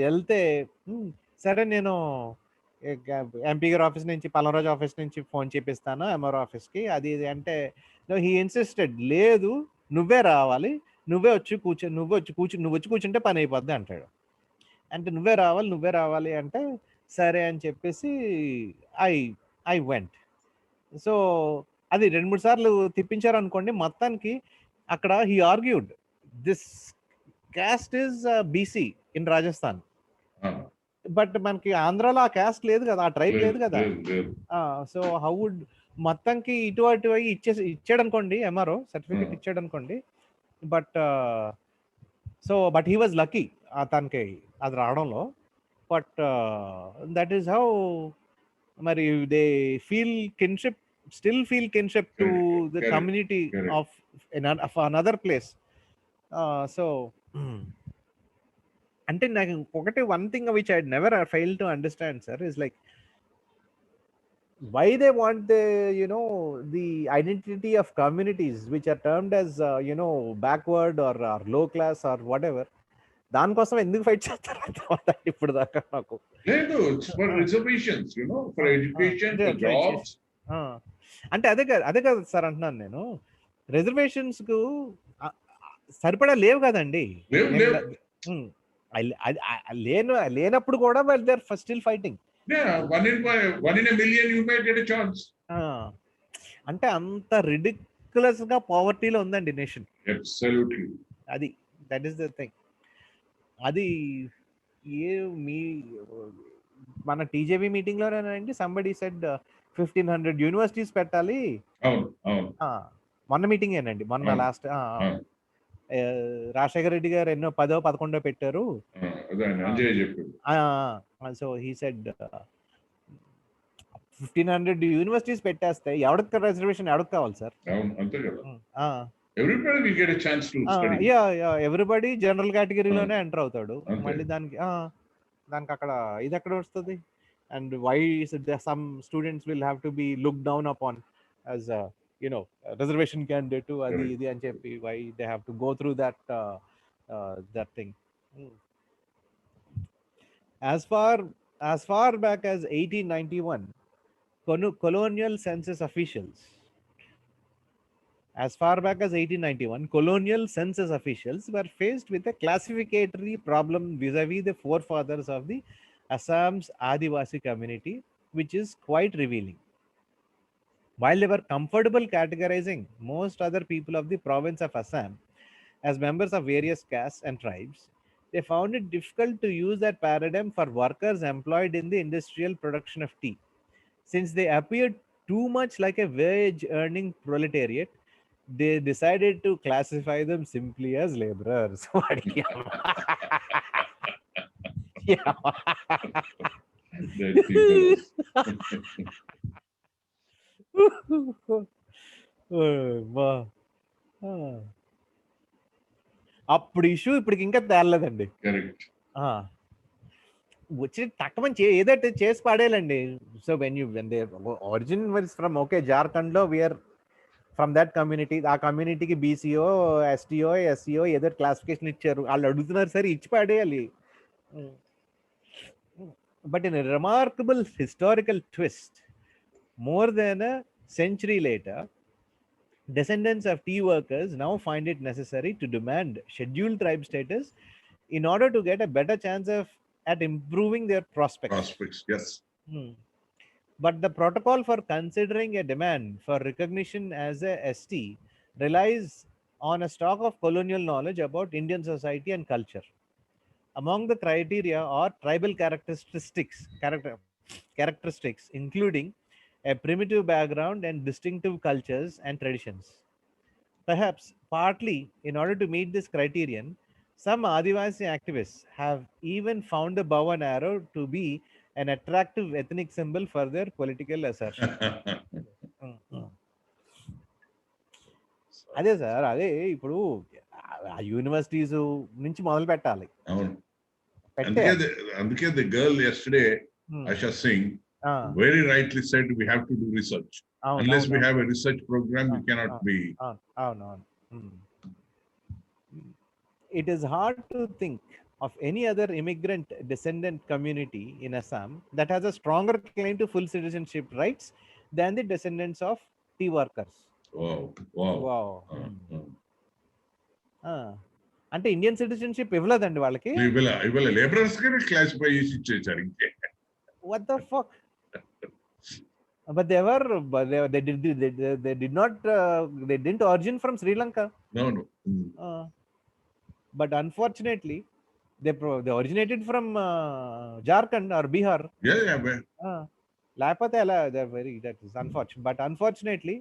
వెళ్తే సరే నేను ఎంపీ గారి ఆఫీస్ నుంచి పలమరాజు ఆఫీస్ నుంచి ఫోన్ చేపిస్తాను ఎంఆర్ ఆఫీస్కి అది ఇది అంటే హీ ఇన్సిస్టెడ్ లేదు నువ్వే రావాలి నువ్వే వచ్చి కూర్చుంటే పని అయిపోద్ది అంటాడు అంటే నువ్వే రావాలి అంటే సరే అని చెప్పేసి ఐ వెంట్ సో అది 2-3 సార్లు తిప్పించారు అనుకోండి మొత్తానికి అక్కడ he argued this caste is BC in Rajasthan but మనకి ఆంధ్రాలో ఆ క్యాస్ట్ లేదు కదా ఆ ట్రైబ్ లేదు కదా సో హౌ వుడ్ మొత్తానికి ఇటు అటు ఇచ్చాడు అనుకోండి ఎంఆర్ఓ సర్టిఫికేట్ ఇచ్చాడు అనుకోండి but but he was lucky తనకి అది రావడంలో బట్ దట్ ఈస్ హౌ మరి they still feel kinship to the community of another place so అంటే నాకు ఒకటి one thing which I never failed to understand sir is like why they want the identity of communities which are termed as backward or low class or whatever దానికోసం ఎందుకు fight చేస్తారు ఇప్పుడు దాకా నాకు లేదు for reservations for education for jobs అంటే అదే కాదు సార్ అంటున్నాను నేను రిజర్వేషన్స్ కు సరిపడా లేవు కదండి లేనప్పుడు కూడా they are still fighting one in a million you may get a chance అంటే అంత రిడిక్యులస్ గా పావర్టీలో ఉందండి నేషన్ అబ్సల్యూట్లీ అది దట్ ఈస్ ద థింగ్ అది మన టీజేబీ మీటింగ్ లోనేనండి సంబడి సెడ్ 1500 యూనివర్సిటీస్ పెట్టాలి మొన్న మీటింగ్ ఏనండి మొన్న లాస్ట్ రాజశేఖర రెడ్డి గారు ఎన్నో 10వ 11వ పెట్టారు సో హీ సెడ్ 1500 యూనివర్సిటీస్ పెట్టేస్తే ఎవరికి రిజర్వేషన్ ఎవరికి కావాలి sir everybody will get a chance to study everybody general కేటగిరీలోనే ఎంటర్ అవుతాడు మళ్ళీ దానికి అక్కడ ఇది ఎక్కడ వస్తుంది and why is it that some students will have to be looked down upon as a reservation candidate to adi idi and cheppi why they have to go through that thing as far back as 1891 colonial census officials were faced with a classificatory problem vis-a-vis the forefathers of the Assam's Adivasi community, which is quite revealing. While they were comfortable categorizing most other people of the province of Assam as members of various castes and tribes, they found it difficult to use that paradigm for workers employed in the industrial production of tea, since they appeared too much like a wage-earning proletariat. They decided to classify them simply as laborers. అప్పుడు issue ఇప్పటికి ఇంకా తేలలేదండి వచ్చి తక్కువ ఏదైతే చేసి పడేయాలండి. So when they origin was from జార్ఖండ్లో వీఆర్ ఫ్రమ్ దట్ కమ్యూనిటీ. ఆ కమ్యూనిటీకి బీసీఓ, ఎస్టీఓ, ఎస్సీఓ ఏదో క్లాసిఫికేషన్ ఇచ్చారు. వాళ్ళు అడుగుతున్నారు సరే ఇచ్చి పడేయాలి. But in a remarkable historical twist, more than a century later, descendants of tea workers now find it necessary to demand scheduled tribe status in order to get a better chance at improving their prospects. Yes. But the protocol for considering a demand for recognition as a ST relies on a stock of colonial knowledge about Indian society and culture. Among the criteria are tribal characteristics, including a primitive background and distinctive cultures and traditions. Perhaps partly in order to meet this criterion, some Adivasi activists have even found the bow and arrow to be an attractive ethnic symbol for their political assertion. అదే sir, అదే ఇప్పుడు universities నుంచి మొదలు పెట్టాలి. అందుకే the girl yesterday, Asha Singh, very rightly said we have to do research. Unless we have a research program, we cannot be. It is hard to think of any other immigrant descendant community in Assam that has a stronger claim to full citizenship rights than the descendants of tea workers. Wow. అంటే Indian citizenship ఇవ్వలేదండి వాళ్ళకి. ఇవ్వలే, labourers కి classify చేసి ఇచ్చేసారు. ఇంకే what the fuck. But they didn't origin from Sri Lanka. No. But unfortunately they originated from Jharkhand or Bihar. Yeah. Lapate ala, that is unfortunate. But unfortunately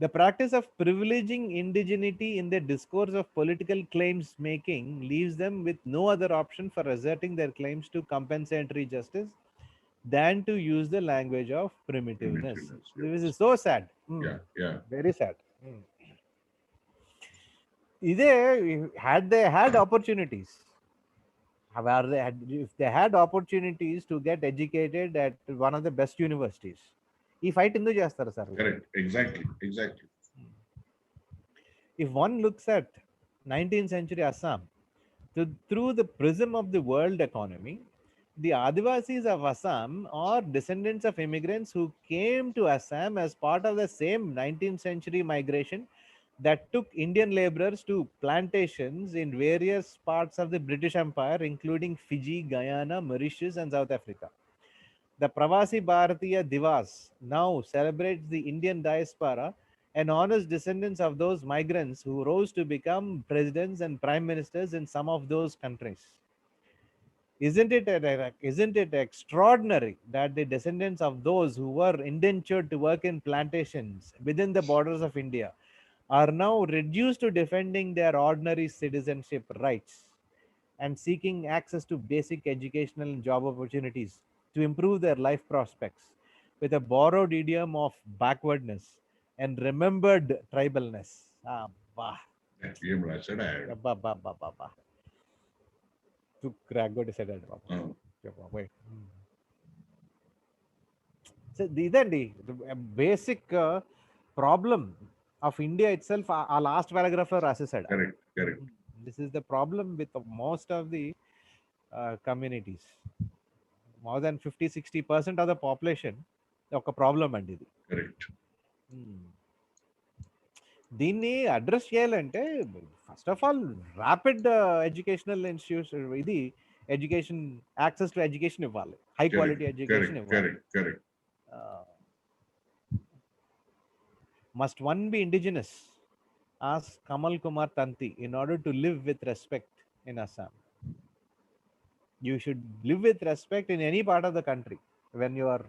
the practice of privileging indigeneity in the discourse of political claims making leaves them with no other option for asserting their claims to compensatory justice than to use the language of primitiveness. This is so sad. Yeah. Very sad. Had they had opportunities, if they had opportunities to get educated at one of the best universities, ఈ fight ఎందుకు చేస్తారు sir? Correct. Exactly. If one looks at 19th century Assam through the prism of the world economy, the Adivasis of Assam are descendants of immigrants who came to Assam as part of the same 19th century migration that took Indian laborers to plantations in various parts of the British Empire, including Fiji, Guyana, Mauritius, and South Africa. The Pravasi Bharatiya Divas now celebrates the Indian diaspora and honors descendants of those migrants who rose to become presidents and prime ministers in some of those countries. Isn't it extraordinary that the descendants of those who were indentured to work in plantations within the borders of India are now reduced to defending their ordinary citizenship rights and seeking access to basic educational and job opportunities to improve their life prospects with a borrowed idiom of backwardness and remembered tribalness. To crack what is said. So ఇదండి basic problem of India itself. ఆ last paragraph లో రాసేసాడు. Correct. This is the problem with most of the communities. More than 50-60% of the population ఒక problem అండి ఇది. దీన్ని address చేయాలంటే first of all rapid educational institution, ఇది education, access to education ఇవ్వాలి, హై క్వాలిటీ ఎడ్యుకేషన్ ఇవ్వాలి. Must one be indigenous as Kamal Kumar Tanti in order to live with respect in Assam. You should live with respect in any part of the country when you are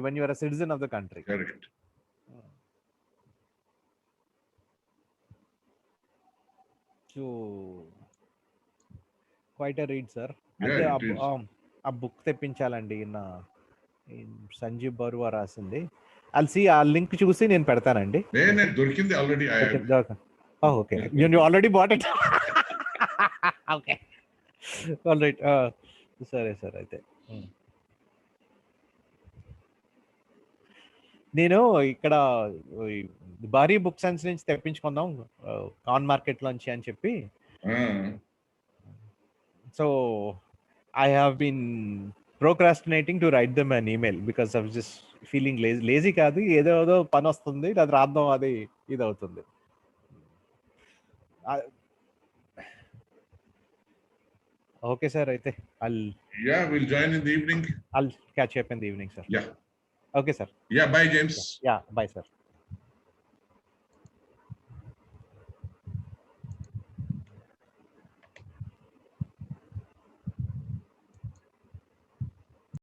when you are a citizen of the country. Correct. So quite a read, sir. ఆ book తెప్పించాలండి, Sanjeev బరువా రాసింది. I'll see ఆ link చూసి నేను పెడతానండి. దొరికింది already. Okay, you already bought it. Okay. All right. సరే sir అయితే. నేను ఇక్కడ ఈ భారీ బుక్ సెన్స్ నుంచి తెప్పించుకుందాం కాన్ మార్కెట్ లోంచి అని చెప్పి. So I have been procrastinating to write them an email because I was just feeling lazy కాదు, ఏదో పని వస్తుంది, అది రాద్దాం, అది ఇది అవుతుంది. ఓకే సార్ అయితే we'll join in the evening. I'll catch you up in the evening, sir. Yeah. Okay, sir. Yeah, bye, James. Yeah, bye, sir.